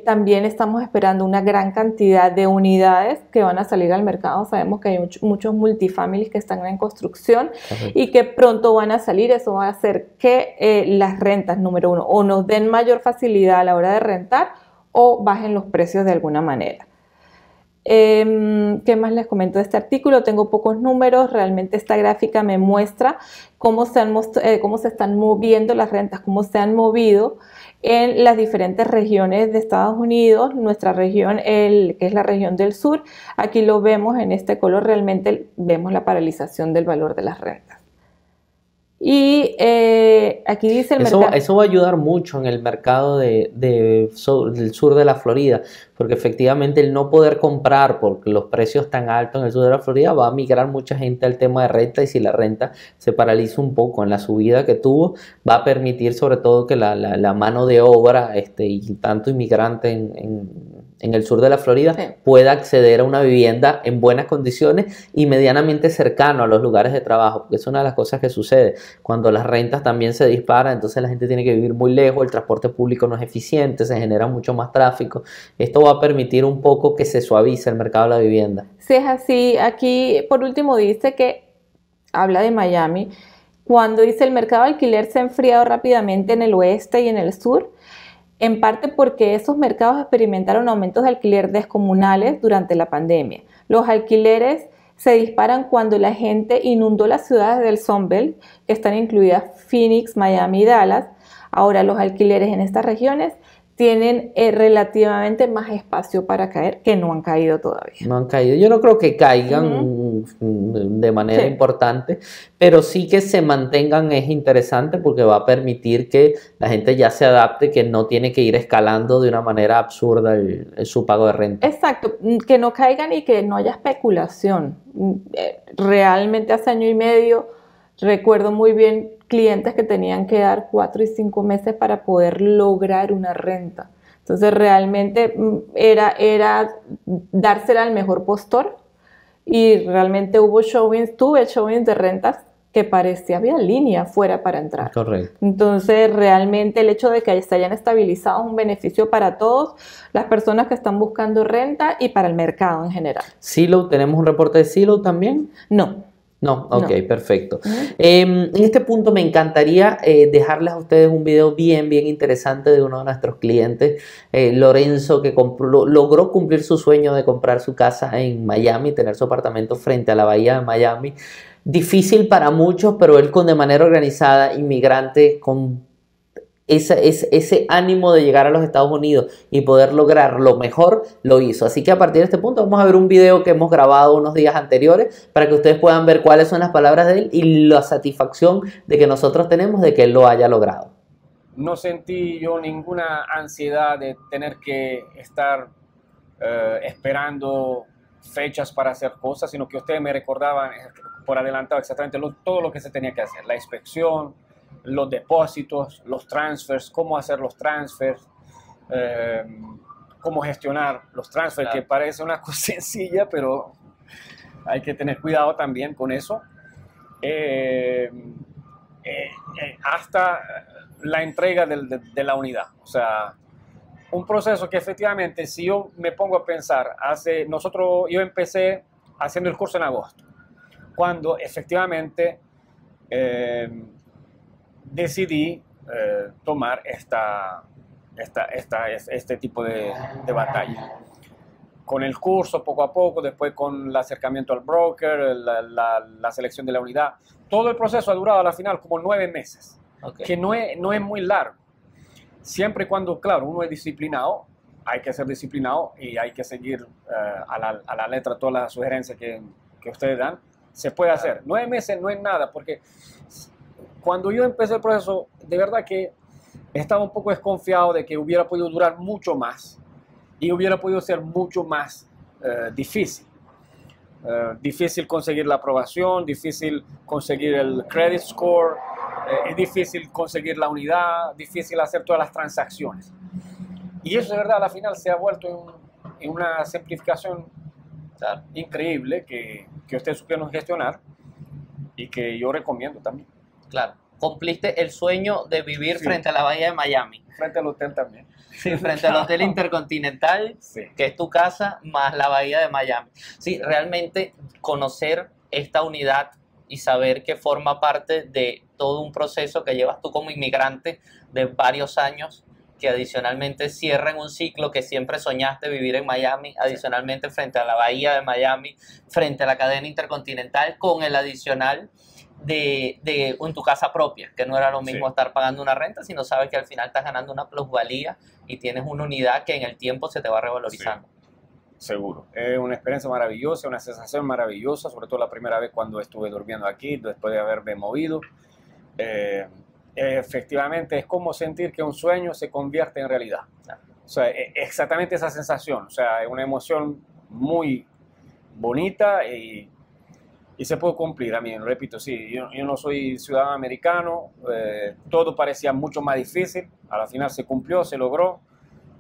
también estamos esperando una gran cantidad de unidades que van a salir al mercado. Sabemos que hay muchos multifamilies que están en construcción y que pronto van a salir. Eso va a hacer que las rentas, número uno, o nos den mayor facilidad a la hora de rentar o bajen los precios de alguna manera. ¿Qué más les comento de este artículo? Tengo pocos números. Realmente esta gráfica me muestra cómo se están moviendo las rentas, cómo se han movido en las diferentes regiones de Estados Unidos. Nuestra región, que es la región del sur, aquí lo vemos en este color. Realmente vemos la paralización del valor de las rentas. Y aquí dice el mercado. Eso va a ayudar mucho en el mercado del sur de la Florida, porque efectivamente el no poder comprar porque los precios tan altos en el sur de la Florida va a migrar mucha gente al tema de renta, y si la renta se paraliza un poco en la subida que tuvo, va a permitir sobre todo que la mano de obra y tanto inmigrante en el sur de la Florida pueda acceder a una vivienda en buenas condiciones y medianamente cercano a los lugares de trabajo, porque es una de las cosas que sucede cuando las rentas también se disparan. Entonces la gente tiene que vivir muy lejos, el transporte público no es eficiente, se genera mucho más tráfico. Esto va a permitir un poco que se suavice el mercado de la vivienda. Sí, es así. Aquí por último dice que habla de Miami, cuando dice el mercado de alquiler se ha enfriado rápidamente en el oeste y en el sur, en parte porque esos mercados experimentaron aumentos de alquiler descomunales durante la pandemia. Los alquileres se disparan cuando la gente inundó las ciudades del Sunbelt, que están incluidas Phoenix, Miami y Dallas. Ahora los alquileres en estas regiones tienen relativamente más espacio para caer, que no han caído todavía. No han caído. Yo no creo que caigan de manera importante, pero sí que se mantengan es interesante, porque va a permitir que la gente ya se adapte, que no tiene que ir escalando de una manera absurda su pago de renta. Exacto, que no caigan y que no haya especulación. Realmente hace año y medio recuerdo muy bien clientes que tenían que dar 4 y 5 meses para poder lograr una renta. Entonces realmente era dársela al mejor postor, y realmente tuve showings de rentas que parecía había línea fuera para entrar. Correcto. Entonces realmente el hecho de que se hayan estabilizado es un beneficio para todos, las personas que están buscando renta y para el mercado en general. Zillow, ¿tenemos un reporte de Zillow también? No. No, ok, perfecto. En este punto me encantaría dejarles a ustedes un video bien interesante de uno de nuestros clientes, Lorenzo, que logró cumplir su sueño de comprar su casa en Miami, tener su apartamento frente a la bahía de Miami. Difícil para muchos, pero él de manera organizada, inmigrante, con ese ánimo de llegar a los Estados Unidos y poder lograr lo mejor, lo hizo. Así que a partir de este punto vamos a ver un video que hemos grabado unos días anteriores para que ustedes puedan ver cuáles son las palabras de él y la satisfacción de que nosotros tenemos de que él lo haya logrado. No sentí yo ninguna ansiedad de tener que estar esperando fechas para hacer cosas, sino que ustedes me recordaban por adelantado exactamente todo lo que se tenía que hacer, la inspección, los depósitos, los transfers, cómo hacer los transfers, cómo gestionar los transfers, claro, que parece una cosa sencilla, pero hay que tener cuidado también con eso. Hasta la entrega de la unidad. O sea, un proceso que efectivamente, si yo me pongo a pensar, yo empecé haciendo el curso en agosto, cuando efectivamente decidí tomar este tipo de batalla. Con el curso, poco a poco, después con el acercamiento al broker, la selección de la unidad. Todo el proceso ha durado a la final como 9 meses, que no es muy largo. Siempre y cuando, claro, uno es disciplinado, hay que ser disciplinado y hay que seguir a la letra todas las sugerencias que ustedes dan. Se puede hacer. 9 meses no es nada, porque cuando yo empecé el proceso, de verdad que estaba un poco desconfiado de que hubiera podido durar mucho más y hubiera podido ser mucho más difícil. Difícil conseguir la aprobación, difícil conseguir el credit score, es difícil conseguir la unidad, difícil hacer todas las transacciones. Y eso de verdad a la final se ha vuelto en una simplificación increíble que ustedes supieron gestionar y que yo recomiendo también. Claro, cumpliste el sueño de vivir frente a la bahía de Miami. Frente al hotel también. Sí, frente al Hotel Intercontinental, que es tu casa, más la bahía de Miami. Sí, realmente conocer esta unidad y saber que forma parte de todo un proceso que llevas tú como inmigrante de varios años, que adicionalmente cierran un ciclo que siempre soñaste vivir en Miami, adicionalmente frente a la bahía de Miami, frente a la cadena Intercontinental, con el adicional en tu casa propia, que no era lo mismo estar pagando una renta, sino sabes que al final estás ganando una plusvalía y tienes una unidad que en el tiempo se te va revalorizando. Sí, seguro. Es una experiencia maravillosa, una sensación maravillosa, sobre todo la primera vez cuando estuve durmiendo aquí, después de haberme movido. Efectivamente, es como sentir que un sueño se convierte en realidad. O sea, exactamente esa sensación. O sea, es una emoción muy bonita y se puede cumplir. A mí, repito, sí, yo no soy ciudadano americano, todo parecía mucho más difícil, a la final se cumplió, se logró,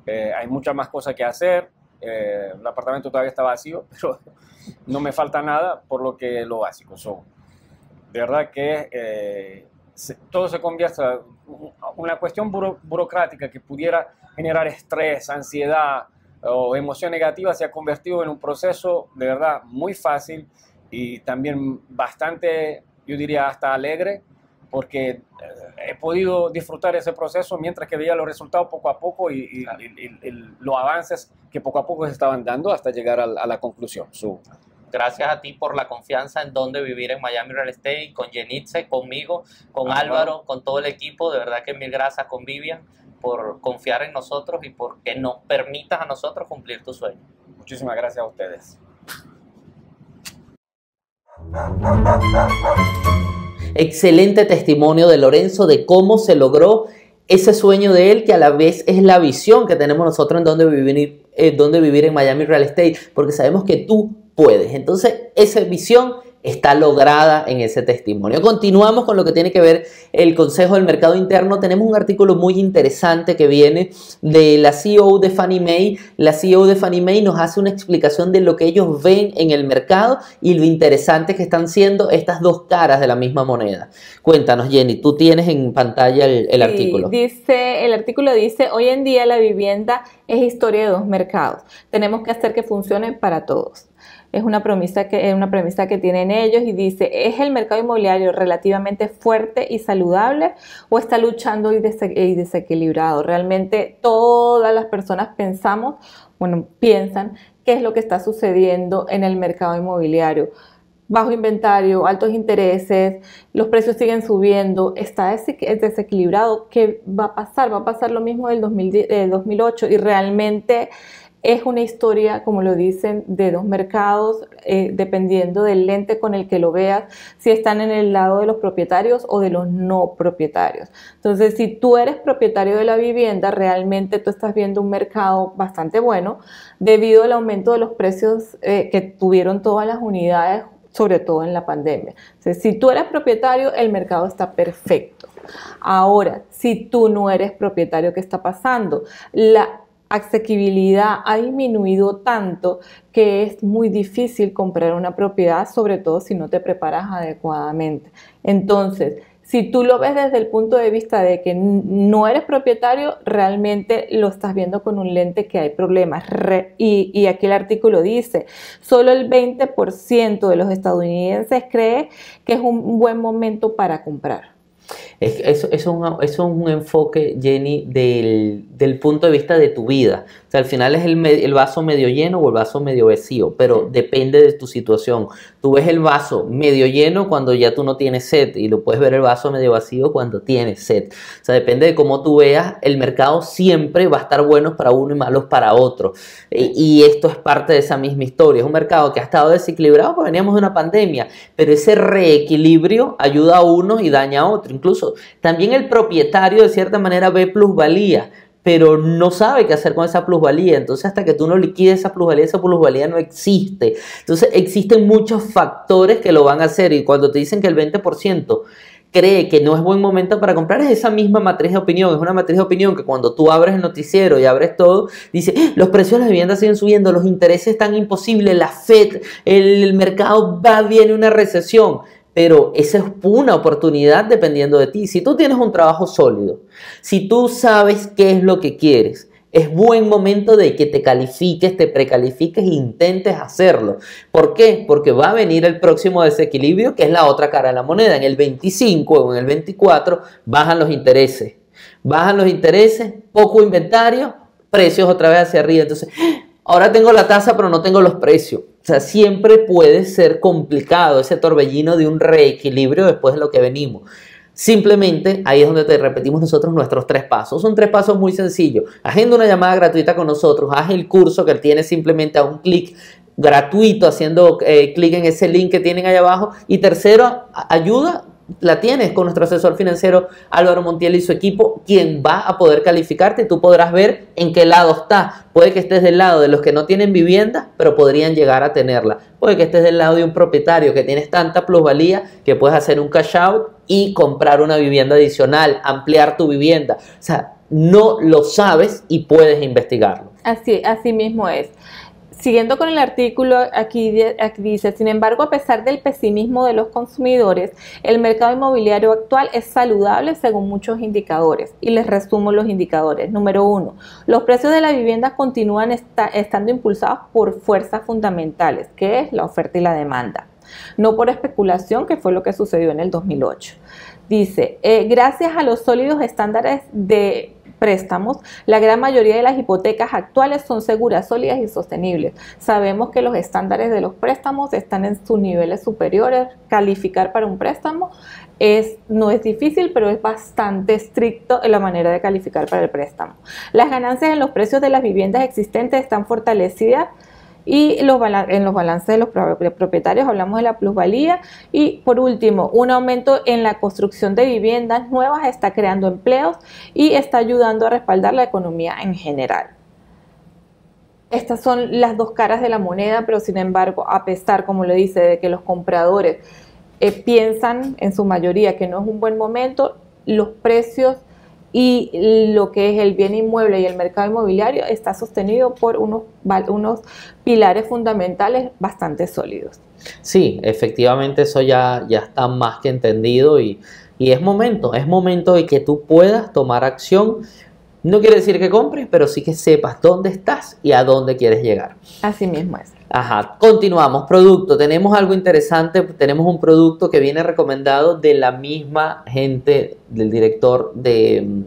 hay muchas más cosas que hacer, el apartamento todavía está vacío, pero no me falta nada por lo que lo básico. De verdad que todo se convierte en una cuestión burocrática que pudiera generar estrés, ansiedad o emoción negativa, se ha convertido en un proceso de verdad muy fácil y también bastante, yo diría, hasta alegre, porque he podido disfrutar ese proceso mientras que veía los resultados poco a poco y los avances que poco a poco se estaban dando hasta llegar a la conclusión. Gracias a ti por la confianza en dónde vivir en Miami Real Estate, con Yenitze, conmigo, con Álvaro, con todo el equipo. De verdad que mil gracias con Vivian por confiar en nosotros y porque nos permitas a nosotros cumplir tu sueño. Muchísimas gracias a ustedes. Excelente testimonio de Lorenzo de cómo se logró ese sueño de él, que a la vez es la visión que tenemos nosotros en dónde vivir en Miami Real Estate, porque sabemos que tú puedes. Entonces, esa visión está lograda en ese testimonio. Continuamos con lo que tiene que ver el Consejo del Mercado Interno. Tenemos un artículo muy interesante que viene de la CEO de Fannie Mae. La CEO de Fannie Mae nos hace una explicación de lo que ellos ven en el mercado y lo interesante que están siendo estas dos caras de la misma moneda. Cuéntanos, Jenny, tú tienes en pantalla el artículo. El artículo dice, hoy en día la vivienda es historia de dos mercados. Tenemos que hacer que funcione para todos. Es una premisa que tienen ellos y dice, ¿es el mercado inmobiliario relativamente fuerte y saludable o está luchando y desequilibrado? Realmente todas las personas piensan qué es lo que está sucediendo en el mercado inmobiliario. Bajo inventario, altos intereses, los precios siguen subiendo, está desequilibrado. ¿Qué va a pasar? Va a pasar lo mismo del 2008 y realmente es una historia, como lo dicen, de dos mercados, dependiendo del lente con el que lo veas, si están en el lado de los propietarios o de los no propietarios. Entonces, si tú eres propietario de la vivienda, realmente tú estás viendo un mercado bastante bueno debido al aumento de los precios que tuvieron todas las unidades, sobre todo en la pandemia. Entonces, si tú eres propietario, el mercado está perfecto. Ahora, si tú no eres propietario, ¿qué está pasando? La asequibilidad ha disminuido tanto que es muy difícil comprar una propiedad, sobre todo si no te preparas adecuadamente. Entonces, si tú lo ves desde el punto de vista de que no eres propietario, realmente lo estás viendo con un lente que hay problemas. Y aquí el artículo dice, solo el 20% de los estadounidenses cree que es un buen momento para comprar. Eso es un enfoque, Jenny, del punto de vista de tu vida. O sea, al final es el vaso medio lleno o el vaso medio vacío, pero depende de tu situación. Tú ves el vaso medio lleno cuando ya tú no tienes sed y lo puedes ver el vaso medio vacío cuando tienes sed. O sea, depende de cómo tú veas, el mercado siempre va a estar buenos para uno y malos para otro. Y esto es parte de esa misma historia. Es un mercado que ha estado desequilibrado porque veníamos de una pandemia, pero ese reequilibrio ayuda a uno y daña a otro. Incluso también el propietario de cierta manera ve plusvalía, pero no sabe qué hacer con esa plusvalía. Entonces, hasta que tú no liquides esa plusvalía no existe. Entonces, existen muchos factores que lo van a hacer, y cuando te dicen que el 20% cree que no es buen momento para comprar, es esa misma matriz de opinión. Es una matriz de opinión que cuando tú abres el noticiero y abres todo, dice, los precios de las viviendas siguen subiendo, los intereses están imposibles, la Fed, el mercado viene una recesión. Pero esa es una oportunidad dependiendo de ti. Si tú tienes un trabajo sólido, si tú sabes qué es lo que quieres, es buen momento de que te califiques, te precalifiques e intentes hacerlo. ¿Por qué? Porque va a venir el próximo desequilibrio, que es la otra cara de la moneda. En el 25 o en el 24 bajan los intereses. Bajan los intereses, poco inventario, precios otra vez hacia arriba. Entonces, ahora tengo la tasa, pero no tengo los precios. O sea, siempre puede ser complicado ese torbellino de un reequilibrio después de lo que venimos. Simplemente ahí es donde te repetimos nosotros nuestros 3 pasos. Son 3 pasos muy sencillos. Agenda una llamada gratuita con nosotros. Haz el curso que tienes simplemente a un clic gratuito, haciendo clic en ese link que tienen ahí abajo. Y tercero, ayuda la tienes con nuestro asesor financiero Álvaro Montiel y su equipo, quien va a poder calificarte y tú podrás ver en qué lado está. Puede que estés del lado de los que no tienen vivienda, pero podrían llegar a tenerla. Puede que estés del lado de un propietario que tienes tanta plusvalía que puedes hacer un cash out y comprar una vivienda adicional, ampliar tu vivienda. O sea, no lo sabes y puedes investigarlo. Así mismo es. Siguiendo con el artículo, aquí dice, sin embargo, a pesar del pesimismo de los consumidores, el mercado inmobiliario actual es saludable según muchos indicadores. Y les resumo los indicadores. Número 1, los precios de las viviendas continúan estando impulsados por fuerzas fundamentales, que es la oferta y la demanda, no por especulación, que fue lo que sucedió en el 2008. Dice, gracias a los sólidos estándares de préstamos, la gran mayoría de las hipotecas actuales son seguras, sólidas y sostenibles. Sabemos que los estándares de los préstamos están en sus niveles superiores. Calificar para un préstamo no es difícil, pero es bastante estricto en la manera de calificar para el préstamo. Las ganancias en los precios de las viviendas existentes están fortalecidas. Y en los balances de los propietarios hablamos de la plusvalía. Y por último, un aumento en la construcción de viviendas nuevas está creando empleos y está ayudando a respaldar la economía en general. Estas son las 2 caras de la moneda, pero sin embargo, a pesar, como lo dice, de que los compradores piensan en su mayoría que no es un buen momento, los precios y lo que es el bien inmueble y el mercado inmobiliario está sostenido por unos pilares fundamentales bastante sólidos. Sí, efectivamente eso ya está más que entendido y es momento de que tú puedas tomar acción. No quiere decir que compres, pero sí que sepas dónde estás y a dónde quieres llegar. Así mismo es. Ajá, continuamos. Producto, tenemos algo interesante, tenemos un producto que viene recomendado de la misma gente, del director de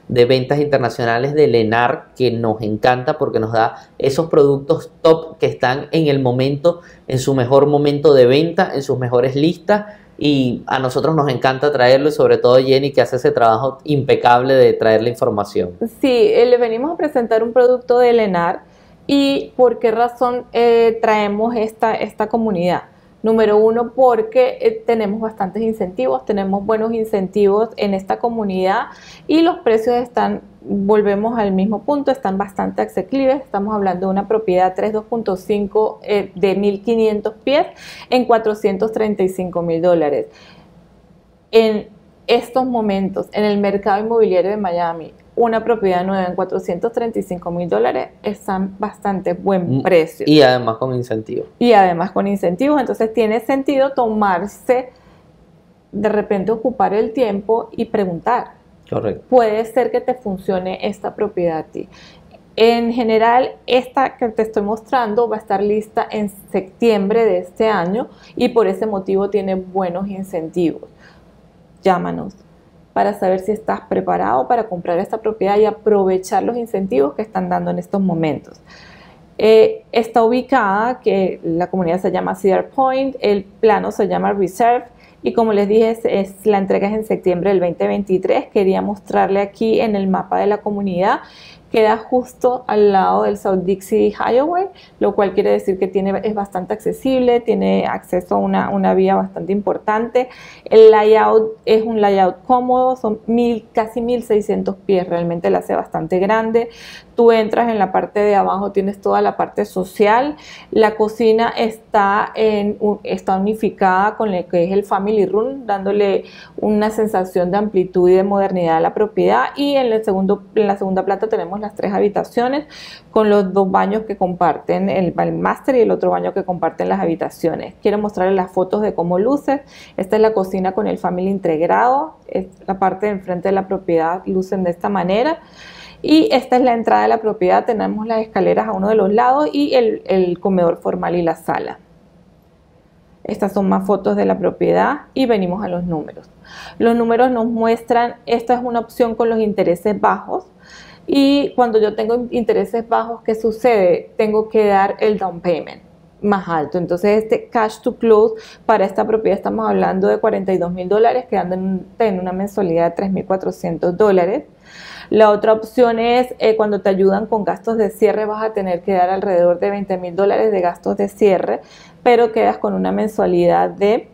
ventas internacionales de Lennar, que nos encanta porque nos da esos productos top que están en el momento, en su mejor momento de venta, en sus mejores listas, y a nosotros nos encanta traerlo, y sobre todo Jenny, que hace ese trabajo impecable de traer la información. Sí, le venimos a presentar un producto de Lennar. ¿Y por qué razón traemos esta comunidad? Número 1, porque tenemos bastantes incentivos, tenemos buenos incentivos en esta comunidad y los precios volvemos al mismo punto, están bastante asequibles. Estamos hablando de una propiedad 3.2.5 de 1.500 pies en $435,000. En estos momentos, en el mercado inmobiliario de Miami, una propiedad nueva en $435,000 está bastante buen precio. Y además con incentivos. Entonces tiene sentido tomarse, de repente ocupar el tiempo y preguntar. Correcto. Puede ser que te funcione esta propiedad a ti. En general, esta que te estoy mostrando va a estar lista en septiembre de este año y por ese motivo tiene buenos incentivos. Llámanos para saber si estás preparado para comprar esta propiedad y aprovechar los incentivos que están dando en estos momentos. Está ubicada, que la comunidad se llama Cedar Point, el plano se llama Reserve y como les dije, la entrega es en septiembre del 2023. Quería mostrarle aquí en el mapa de la comunidad queda justo al lado del South Dixie Highway, lo cual quiere decir que es bastante accesible, tiene acceso a una vía bastante importante. El layout es un layout cómodo, son casi 1600 pies, realmente la hace bastante grande. Tú entras en la parte de abajo, tienes toda la parte social. La cocina está unificada con lo que es el Family Room, dándole una sensación de amplitud y de modernidad a la propiedad. Y en la segunda planta tenemos las 3 habitaciones con los 2 baños que comparten, el master y el otro baño que comparten las habitaciones. Quiero mostrarles las fotos de cómo luce. Esta es la cocina con el Family integrado. La parte de enfrente de la propiedad lucen de esta manera. Y esta es la entrada de la propiedad, tenemos las escaleras a uno de los lados y el comedor formal y la sala. Estas son más fotos de la propiedad y venimos a los números. Los números nos muestran, esta es una opción con los intereses bajos y cuando yo tengo intereses bajos, ¿qué sucede? Tengo que dar el down payment más alto. Entonces este cash to close para esta propiedad estamos hablando de $42,000, quedando en una mensualidad de $3,400. La otra opción es cuando te ayudan con gastos de cierre, vas a tener que dar alrededor de $20,000 de gastos de cierre, pero quedas con una mensualidad de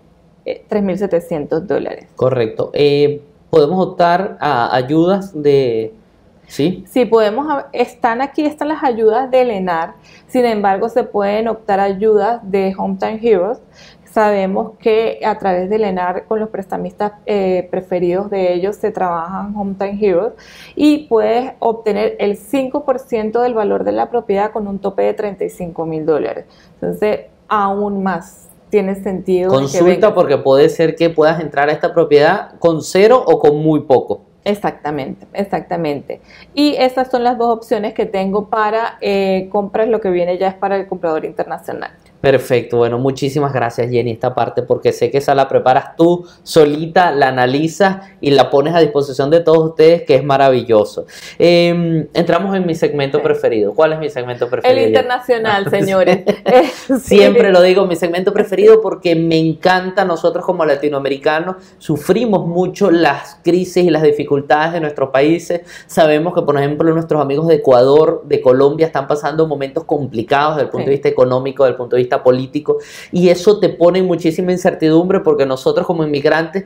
$3,700. Correcto. ¿Podemos optar a ayudas de...? ¿Sí? Sí, están las ayudas de Lennar, sin embargo se pueden optar ayudas de Hometime Heroes. Sabemos que a través de Lennar con los prestamistas preferidos de ellos se trabajan Hometime Heroes y puedes obtener el 5% del valor de la propiedad con un tope de $35,000. Entonces, aún más tiene sentido. Consulta porque puede ser que puedas entrar a esta propiedad con 0 o con muy poco. Exactamente, exactamente. Y estas son las 2 opciones que tengo para compras, lo que viene ya es para el comprador internacional. Perfecto, bueno, muchísimas gracias Jenny esta parte porque sé que esa la preparas tú solita, la analizas y la pones a disposición de todos ustedes, que es maravilloso. Entramos en mi segmento preferido. ¿Cuál es mi segmento preferido? El internacional, señores. Siempre lo digo, mi segmento preferido porque me encanta. Nosotros como latinoamericanos sufrimos mucho las crisis y las dificultades de nuestros países. Sabemos que, por ejemplo, nuestros amigos de Ecuador, de Colombia, están pasando momentos complicados desde el punto de vista económico, desde el punto de vista político, y eso te pone en muchísima incertidumbre porque nosotros como inmigrantes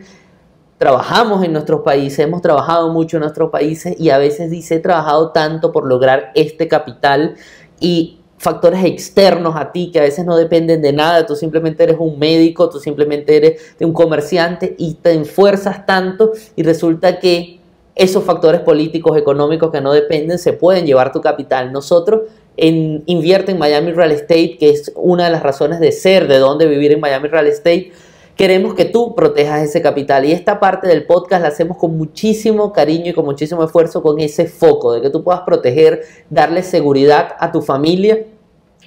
trabajamos en nuestros países, hemos trabajado mucho en nuestros países y a veces he trabajado tanto por lograr este capital y factores externos a ti que a veces no dependen de nada, tú simplemente eres un médico, tú simplemente eres un comerciante y te esfuerzas tanto y resulta que esos factores políticos, económicos que no dependen se pueden llevar tu capital. Nosotros Invierte en Miami Real Estate, que es una de las razones de ser, de dónde vivir en Miami Real Estate. Queremos que tú protejas ese capital y esta parte del podcast la hacemos con muchísimo cariño y con muchísimo esfuerzo, con ese foco de que tú puedas proteger, darle seguridad a tu familia.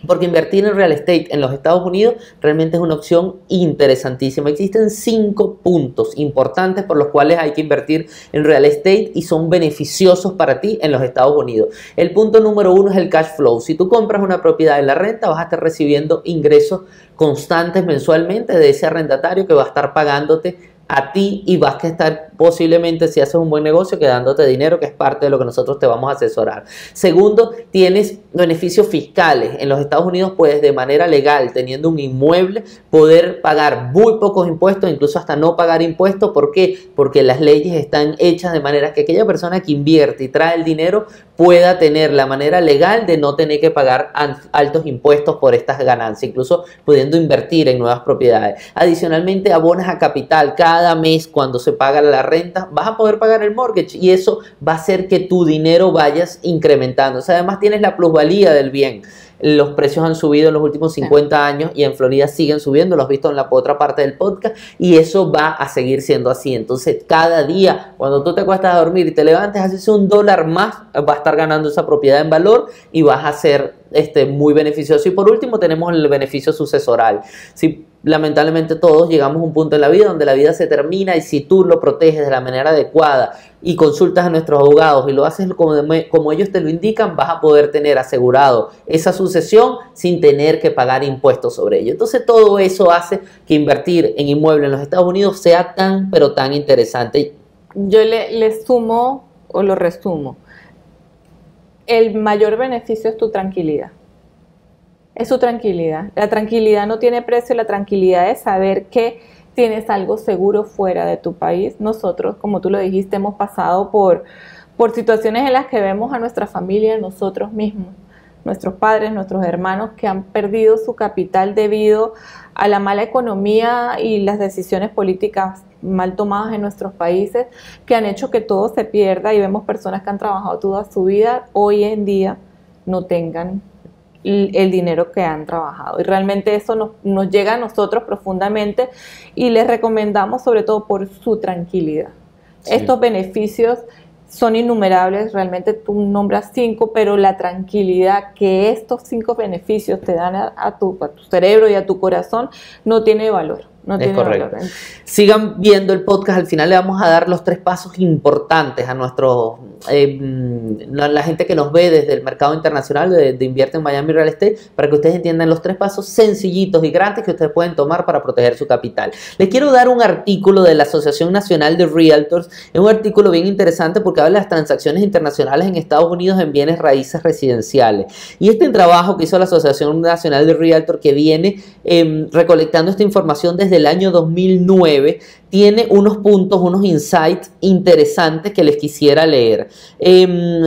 Porque invertir en real estate en los Estados Unidos realmente es una opción interesantísima. Existen 5 puntos importantes por los cuales hay que invertir en real estate y son beneficiosos para ti en los Estados Unidos. El punto número 1 es el cash flow. Si tú compras una propiedad en la renta, vas a estar recibiendo ingresos constantes mensualmente de ese arrendatario que va a estar pagándote a ti y vas a estar posiblemente, si haces un buen negocio, quedándote dinero, que es parte de lo que nosotros te vamos a asesorar. Segundo, tienes beneficios fiscales. En los Estados Unidos puedes de manera legal, teniendo un inmueble, poder pagar muy pocos impuestos, incluso hasta no pagar impuestos. ¿Por qué? Porque las leyes están hechas de manera que aquella persona que invierte y trae el dinero pueda tener la manera legal de no tener que pagar altos impuestos por estas ganancias, incluso pudiendo invertir en nuevas propiedades. Adicionalmente, abonas a capital cada mes cuando se paga la renta, vas a poder pagar el mortgage y eso va a hacer que tu dinero vayas incrementando. O sea, además tienes la plusvalía del bien. Los precios han subido en los últimos 50 años y en Florida siguen subiendo, lo has visto en la otra parte del podcast y eso va a seguir siendo así. Entonces cada día cuando tú te acuestas a dormir y te levantes, haces $1 más, va a estar ganando esa propiedad en valor y vas a ser muy beneficioso. Y por último tenemos el beneficio sucesoral. Si lamentablemente todos llegamos a un punto en la vida donde la vida se termina y si tú lo proteges de la manera adecuada y consultas a nuestros abogados y lo haces como ellos te lo indican, vas a poder tener asegurado esa sucesión sin tener que pagar impuestos sobre ello. Entonces todo eso hace que invertir en inmuebles en los Estados Unidos sea tan pero tan interesante. Yo le sumo o lo resumo. el mayor beneficio es tu tranquilidad. Es su tranquilidad. La tranquilidad no tiene precio, la tranquilidad es saber que tienes algo seguro fuera de tu país. Nosotros, como tú lo dijiste, hemos pasado por situaciones en las que vemos a nuestra familia, nosotros mismos, nuestros padres, nuestros hermanos que han perdido su capital debido a la mala economía y las decisiones políticas mal tomadas en nuestros países que han hecho que todo se pierda, y vemos personas que han trabajado toda su vida hoy en día no tengan el dinero que han trabajado, y realmente eso nos llega a nosotros profundamente, y les recomendamos sobre todo por su tranquilidad. Sí. Estos beneficios son innumerables, realmente tú nombras 5, pero la tranquilidad que estos 5 beneficios te dan a tu cerebro y a tu corazón no tiene valor. No tiene correcto. Valor. Sigan viendo el podcast, al final le vamos a dar los 3 pasos importantes a nuestro la gente que nos ve desde el mercado internacional de Invierte en Miami Real Estate, para que ustedes entiendan los 3 pasos sencillitos y grandes que ustedes pueden tomar para proteger su capital. Les quiero dar un artículo de la Asociación Nacional de Realtors. Es un artículo bien interesante porque habla de las transacciones internacionales en Estados Unidos en bienes raíces residenciales, y este trabajo que hizo la Asociación Nacional de Realtors, que viene recolectando esta información desde el año 2009, tiene unos puntos, unos insights interesantes que les quisiera leer.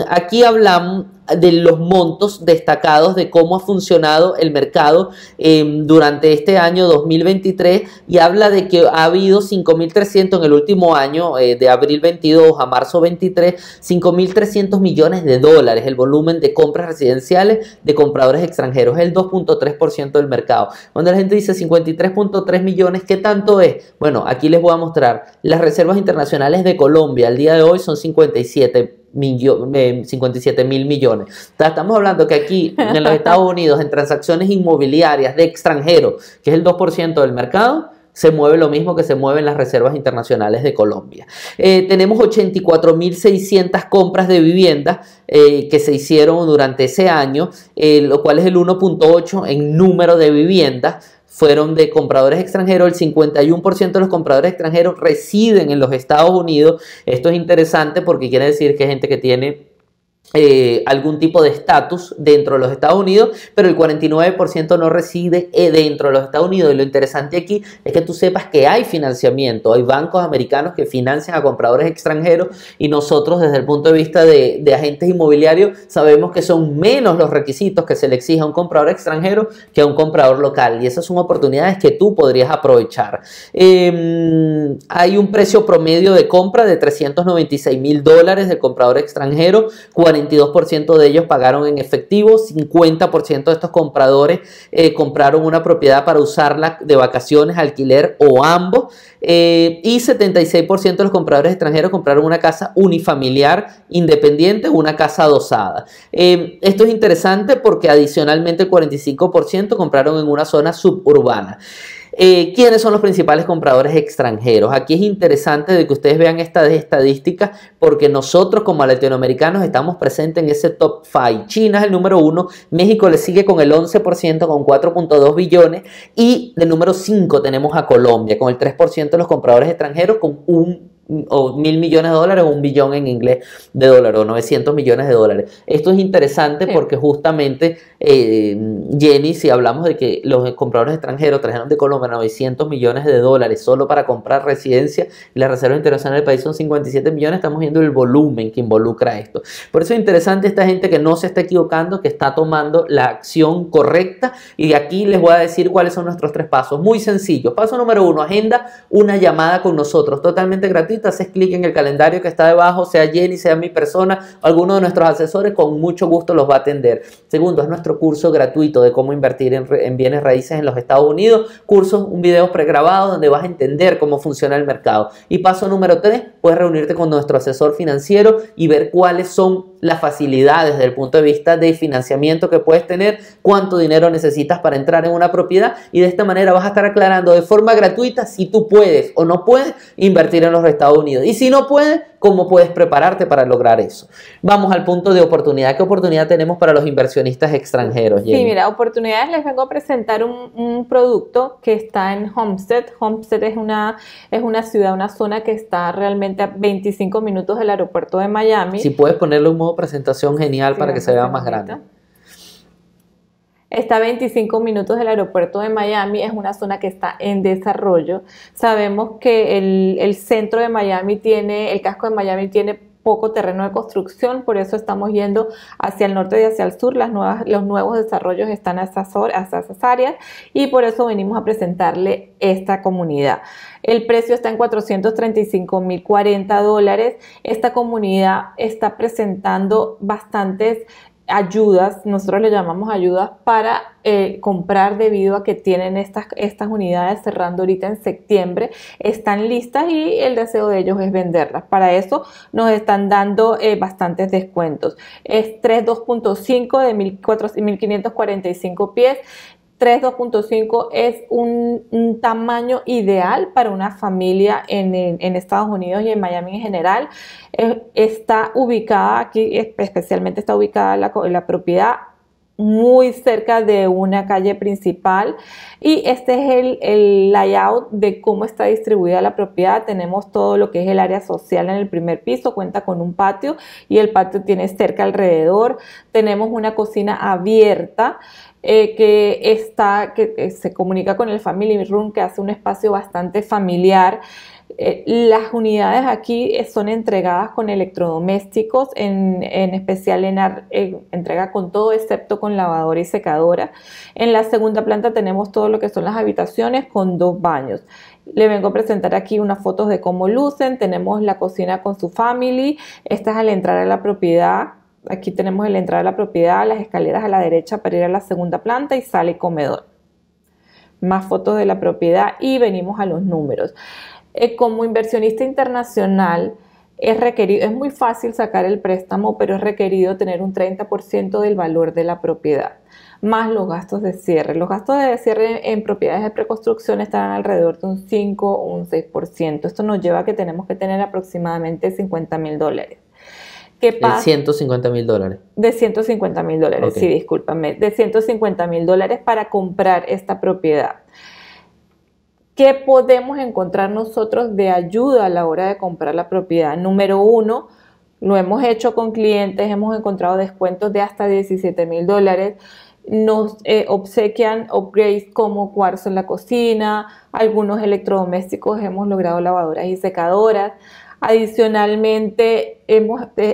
Aquí hablamos de los montos destacados de cómo ha funcionado el mercado durante este año 2023, y habla de que ha habido 5.300 en el último año, de abril 22 a marzo 23, 5.300 millones de dólares el volumen de compras residenciales de compradores extranjeros, es el 2.3% del mercado. Cuando la gente dice 53.3 millones, ¿qué tanto es? Bueno, aquí les voy a mostrar. Las reservas internacionales de Colombia al día de hoy son 57 mil millones. O sea, estamos hablando que aquí en los Estados Unidos, en transacciones inmobiliarias de extranjeros, que es el 2% del mercado, se mueve lo mismo que se mueven las reservas internacionales de Colombia. Tenemos 84.600 compras de viviendas que se hicieron durante ese año, lo cual es el 1.8 en número de viviendas. Fueron de compradores extranjeros. El 51% de los compradores extranjeros residen en los Estados Unidos. Esto es interesante porque quiere decir que hay gente que tiene algún tipo de estatus dentro de los Estados Unidos, pero el 49% no reside dentro de los Estados Unidos. Y lo interesante aquí es que tú sepas que hay financiamiento, hay bancos americanos que financian a compradores extranjeros, y nosotros desde el punto de vista de agentes inmobiliarios sabemos que son menos los requisitos que se le exige a un comprador extranjero que a un comprador local, y esas son oportunidades que tú podrías aprovechar. Hay un precio promedio de compra de $396,000 del comprador extranjero, 42% de ellos pagaron en efectivo, 50% de estos compradores compraron una propiedad para usarla de vacaciones, alquiler o ambos, y 76% de los compradores extranjeros compraron una casa unifamiliar independiente o una casa adosada. Esto es interesante porque adicionalmente el 45% compraron en una zona suburbana. ¿Quiénes son los principales compradores extranjeros? Aquí es interesante de que ustedes vean estas estadísticas, porque nosotros como latinoamericanos estamos presentes en ese top 5. China es el número 1, México le sigue con el 11% con 4.2 billones, y de número 5 tenemos a Colombia con el 3% de los compradores extranjeros con $1.000 millones o $1 billón en inglés de dólares, o 900 millones de dólares. Esto es interesante porque justamente, Jenny, si hablamos de que los compradores extranjeros trajeron de Colombia 900 millones de dólares solo para comprar residencia, y las reservas internacionales del país son 57 millones, estamos viendo el volumen que involucra esto. Por eso es interesante esta gente que no se está equivocando, que está tomando la acción correcta, y aquí les voy a decir cuáles son nuestros 3 pasos, muy sencillos. Paso número 1, agenda una llamada con nosotros, totalmente gratuita. Haces clic en el calendario que está debajo, sea Jenny, sea mi persona, o alguno de nuestros asesores, con mucho gusto los va a atender. Segundo, es nuestro curso gratuito de cómo invertir en bienes raíces en los Estados Unidos. Un video pregrabado donde vas a entender cómo funciona el mercado. Y paso número 3, puedes reunirte con nuestro asesor financiero y ver cuáles son las facilidades desde el punto de vista de financiamiento que puedes tener, cuánto dinero necesitas para entrar en una propiedad, y de esta manera vas a estar aclarando de forma gratuita si tú puedes o no puedes invertir en los Estados Estados Unidos. Y si no puedes, ¿cómo puedes prepararte para lograr eso? Vamos al punto de oportunidad. ¿Qué oportunidad tenemos para los inversionistas extranjeros, Jenny? Sí, mira, oportunidades, les vengo a presentar un producto que está en Homestead. Homestead es una ciudad, una zona que está realmente a 25 minutos del aeropuerto de Miami. Si puedes ponerle un modo presentación genial Sí, para que se vea más grande. Está a 25 minutos del aeropuerto de Miami, es una zona que está en desarrollo. Sabemos que el centro de Miami el casco de Miami tiene poco terreno de construcción, por eso estamos yendo hacia el norte y hacia el sur. Los nuevos desarrollos están hacia esas áreas y por eso venimos a presentarle esta comunidad. El precio está en $435,040. Esta comunidad está presentando bastantes ayudas, nosotros le llamamos ayudas para comprar, debido a que tienen estas unidades cerrando ahorita en septiembre, están listas y el deseo de ellos es venderlas. Para eso nos están dando bastantes descuentos. Es 3.2.5 de 1.545 pies. 3.2.5 es un tamaño ideal para una familia en Estados Unidos y en Miami en general. Está ubicada aquí, especialmente está ubicada la propiedad muy cerca de una calle principal, y este es el layout de cómo está distribuida la propiedad. Tenemos todo lo que es el área social en el primer piso, cuenta con un patio y el patio tiene cerca alrededor. Tenemos una cocina abierta que se comunica con el family room, que hace un espacio bastante familiar. Las unidades aquí son entregadas con electrodomésticos, en especial entrega con todo excepto con lavadora y secadora. En la segunda planta tenemos todo lo que son las habitaciones con 2 baños. Le vengo a presentar aquí unas fotos de cómo lucen. Tenemos la cocina con su family. Esta es al entrar a la propiedad. Aquí tenemos la entrada a la propiedad, las escaleras a la derecha para ir a la segunda planta y sala y comedor. Más fotos de la propiedad y venimos a los números. Como inversionista internacional es muy fácil sacar el préstamo, pero es requerido tener un 30% del valor de la propiedad, más los gastos de cierre. Los gastos de cierre en propiedades de preconstrucción están alrededor de un 5 o un 6%. Esto nos lleva a que tenemos que tener aproximadamente $50,000. ¿Qué pasa? De $150,000. De $150,000, okay. Sí, discúlpame. De $150,000 para comprar esta propiedad. ¿Qué podemos encontrar nosotros de ayuda a la hora de comprar la propiedad? Número 1, lo hemos hecho con clientes, hemos encontrado descuentos de hasta $17,000. Nos obsequian upgrades como cuarzo en la cocina, algunos electrodomésticos, hemos logrado lavadoras y secadoras. Adicionalmente,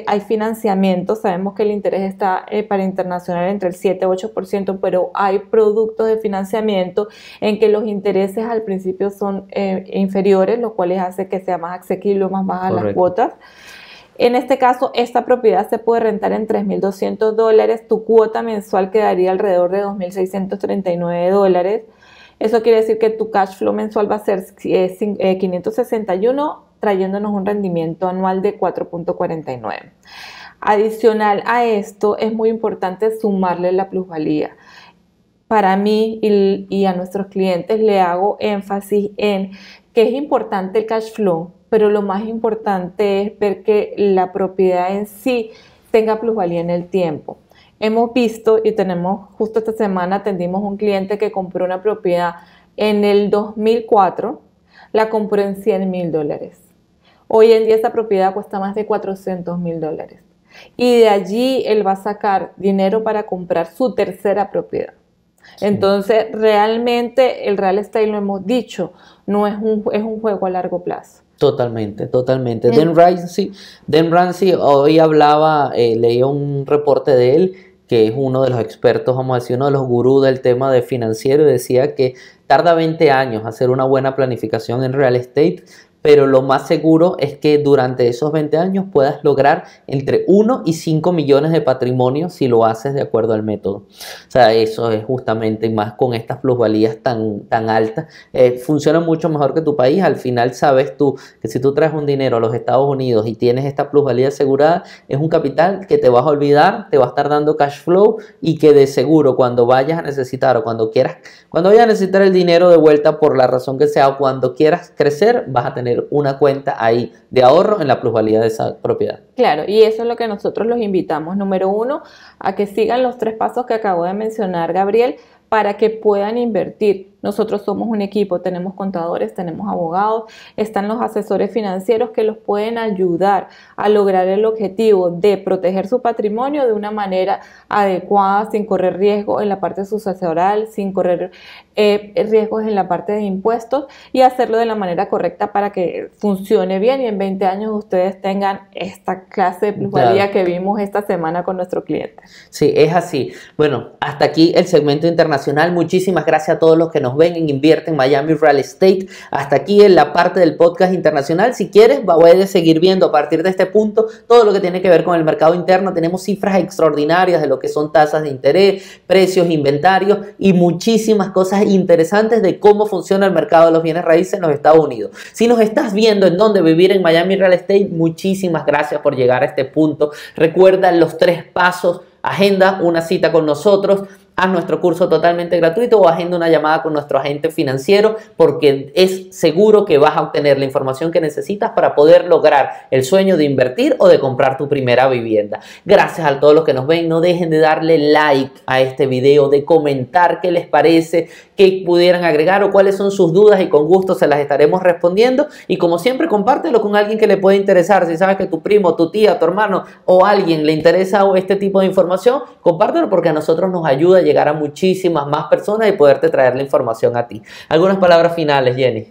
hay financiamiento. Sabemos que el interés está para internacional entre el 7 y 8%, pero hay productos de financiamiento en que los intereses al principio son inferiores, lo cual hace que sea más asequible o más bajas las cuotas. En este caso, esta propiedad se puede rentar en $3,200. Tu cuota mensual quedaría alrededor de $2,639. Eso quiere decir que tu cash flow mensual va a ser 561, trayéndonos un rendimiento anual de 4.49. Adicional a esto, es muy importante sumarle la plusvalía. Para mí y a nuestros clientes le hago énfasis en que es importante el cash flow, pero lo más importante es ver que la propiedad en sí tenga plusvalía en el tiempo. Hemos visto y justo esta semana atendimos un cliente que compró una propiedad en el 2004, la compró en $100,000. Hoy en día esta propiedad cuesta más de $400,000 y de allí él va a sacar dinero para comprar su tercera propiedad. Sí. Entonces, realmente el real estate, lo hemos dicho, no es un juego a largo plazo. Totalmente, totalmente. Dan Ramsey hoy hablaba, leía un reporte de él, que es uno de los expertos, vamos a decir, uno de los gurús del tema de financiero, y decía que tarda 20 años hacer una buena planificación en real estate, pero lo más seguro es que durante esos 20 años puedas lograr entre 1 y 5 millones de patrimonio si lo haces de acuerdo al método. O sea, eso es justamente, más con estas plusvalías tan altas, funciona mucho mejor que tu país. Al final sabes tú que si tú traes un dinero a los Estados Unidos y tienes esta plusvalía asegurada, es un capital que te vas a olvidar, te va a estar dando cash flow, y que de seguro cuando vayas a necesitar o cuando vayas a necesitar el dinero de vuelta por la razón que sea, o cuando quieras crecer, vas a tener tener una cuenta ahí de ahorro en la plusvalía de esa propiedad. Claro, y eso es lo que nosotros los invitamos. Número 1, a que sigan los 3 pasos que acabo de mencionar, Gabriel, para que puedan invertir. Nosotros somos un equipo, tenemos contadores, tenemos abogados, están los asesores financieros que los pueden ayudar a lograr el objetivo de proteger su patrimonio de una manera adecuada, sin correr riesgo en la parte sucesoral, sin correr riesgos en la parte de impuestos y hacerlo de la manera correcta para que funcione bien y en 20 años ustedes tengan esta clase de plusvalía que vimos esta semana con nuestro cliente. Sí, es así. Bueno, hasta aquí el segmento internacional. Muchísimas gracias a todos los que nos ven en Invierte en Miami Real Estate. Hasta aquí en la parte del podcast internacional. Si quieres, puedes seguir viendo a partir de este punto todo lo que tiene que ver con el mercado interno. Tenemos cifras extraordinarias de lo que son tasas de interés, precios, inventarios y muchísimas cosas interesantes de cómo funciona el mercado de los bienes raíces en los Estados Unidos. Si nos estás viendo en dónde vivir en Miami Real Estate, muchísimas gracias por llegar a este punto. Recuerda los 3 pasos. Agenda una cita con nosotros, haz nuestro curso totalmente gratuito o agenda una llamada con nuestro agente financiero porque es seguro que vas a obtener la información que necesitas para poder lograr el sueño de invertir o de comprar tu primera vivienda. Gracias a todos los que nos ven. No dejen de darle like a este video, de comentar qué les parece, qué pudieran agregar o cuáles son sus dudas y con gusto se las estaremos respondiendo. Y como siempre, compártelo con alguien que le pueda interesar. Si sabes que tu primo, tu tía, tu hermano o alguien le interesa este tipo de información, compártelo porque a nosotros nos ayuda a llegar a muchísimas más personas y poderte traer la información a ti. ¿Algunas palabras finales, Jenny?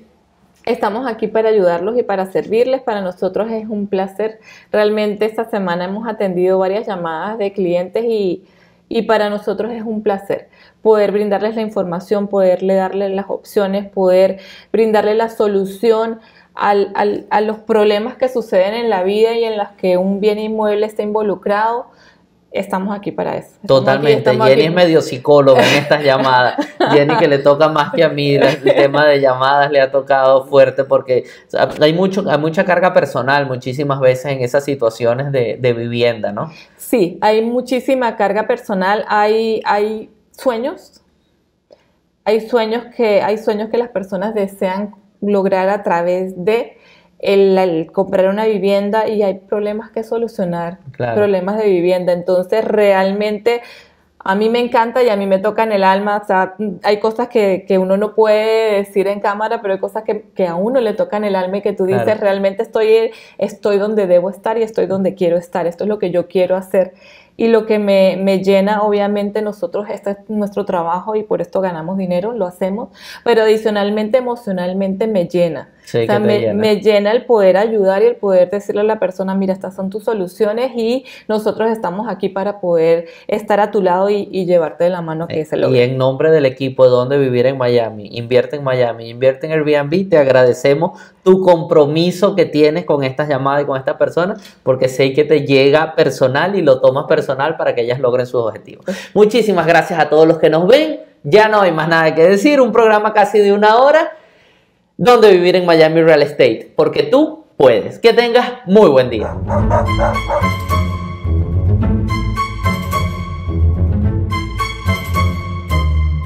Estamos aquí para ayudarlos y para servirles. Para nosotros es un placer. Realmente esta semana hemos atendido varias llamadas de clientes y para nosotros es un placer poder brindarles la información, poderle darles las opciones, poder brindarles la solución a los problemas que suceden en la vida y en los que un bien inmueble está involucrado. Estamos aquí para eso. Totalmente. Jenny es medio psicóloga en estas llamadas. Jenny, que le toca más que a mí, el tema de llamadas le ha tocado fuerte porque hay mucha carga personal muchísimas veces en esas situaciones de vivienda, ¿no? Sí, hay muchísima carga personal, hay sueños. Hay sueños que las personas desean lograr a través de el comprar una vivienda y hay problemas que solucionar, claro. Problemas de vivienda. Entonces realmente a mí me encanta y a mí me toca en el alma. O sea, hay cosas que uno no puede decir en cámara, pero hay cosas que a uno le tocan el alma y que tú dices, claro. Realmente estoy donde debo estar y estoy donde quiero estar. Esto es lo que yo quiero hacer. Y lo que me llena, obviamente nosotros, este es nuestro trabajo y por esto ganamos dinero, lo hacemos, pero adicionalmente emocionalmente me llena. Sí, o sea, me llena el poder ayudar y el poder decirle a la persona, mira, estas son tus soluciones y nosotros estamos aquí para poder estar a tu lado y llevarte de la mano que se logre. Y en nombre del equipo de Donde Vivir en Miami, Invierte en Miami, Invierte en Airbnb, te agradecemos tu compromiso que tienes con estas llamadas y con esta persona, porque sé que te llega personal y lo tomas personal para que ellas logren sus objetivos. Muchísimas gracias a todos los que nos ven. Ya no hay más nada que decir. Un programa casi de 1 hora. Donde Vivir en Miami Real Estate, porque tú puedes. Que tengas muy buen día.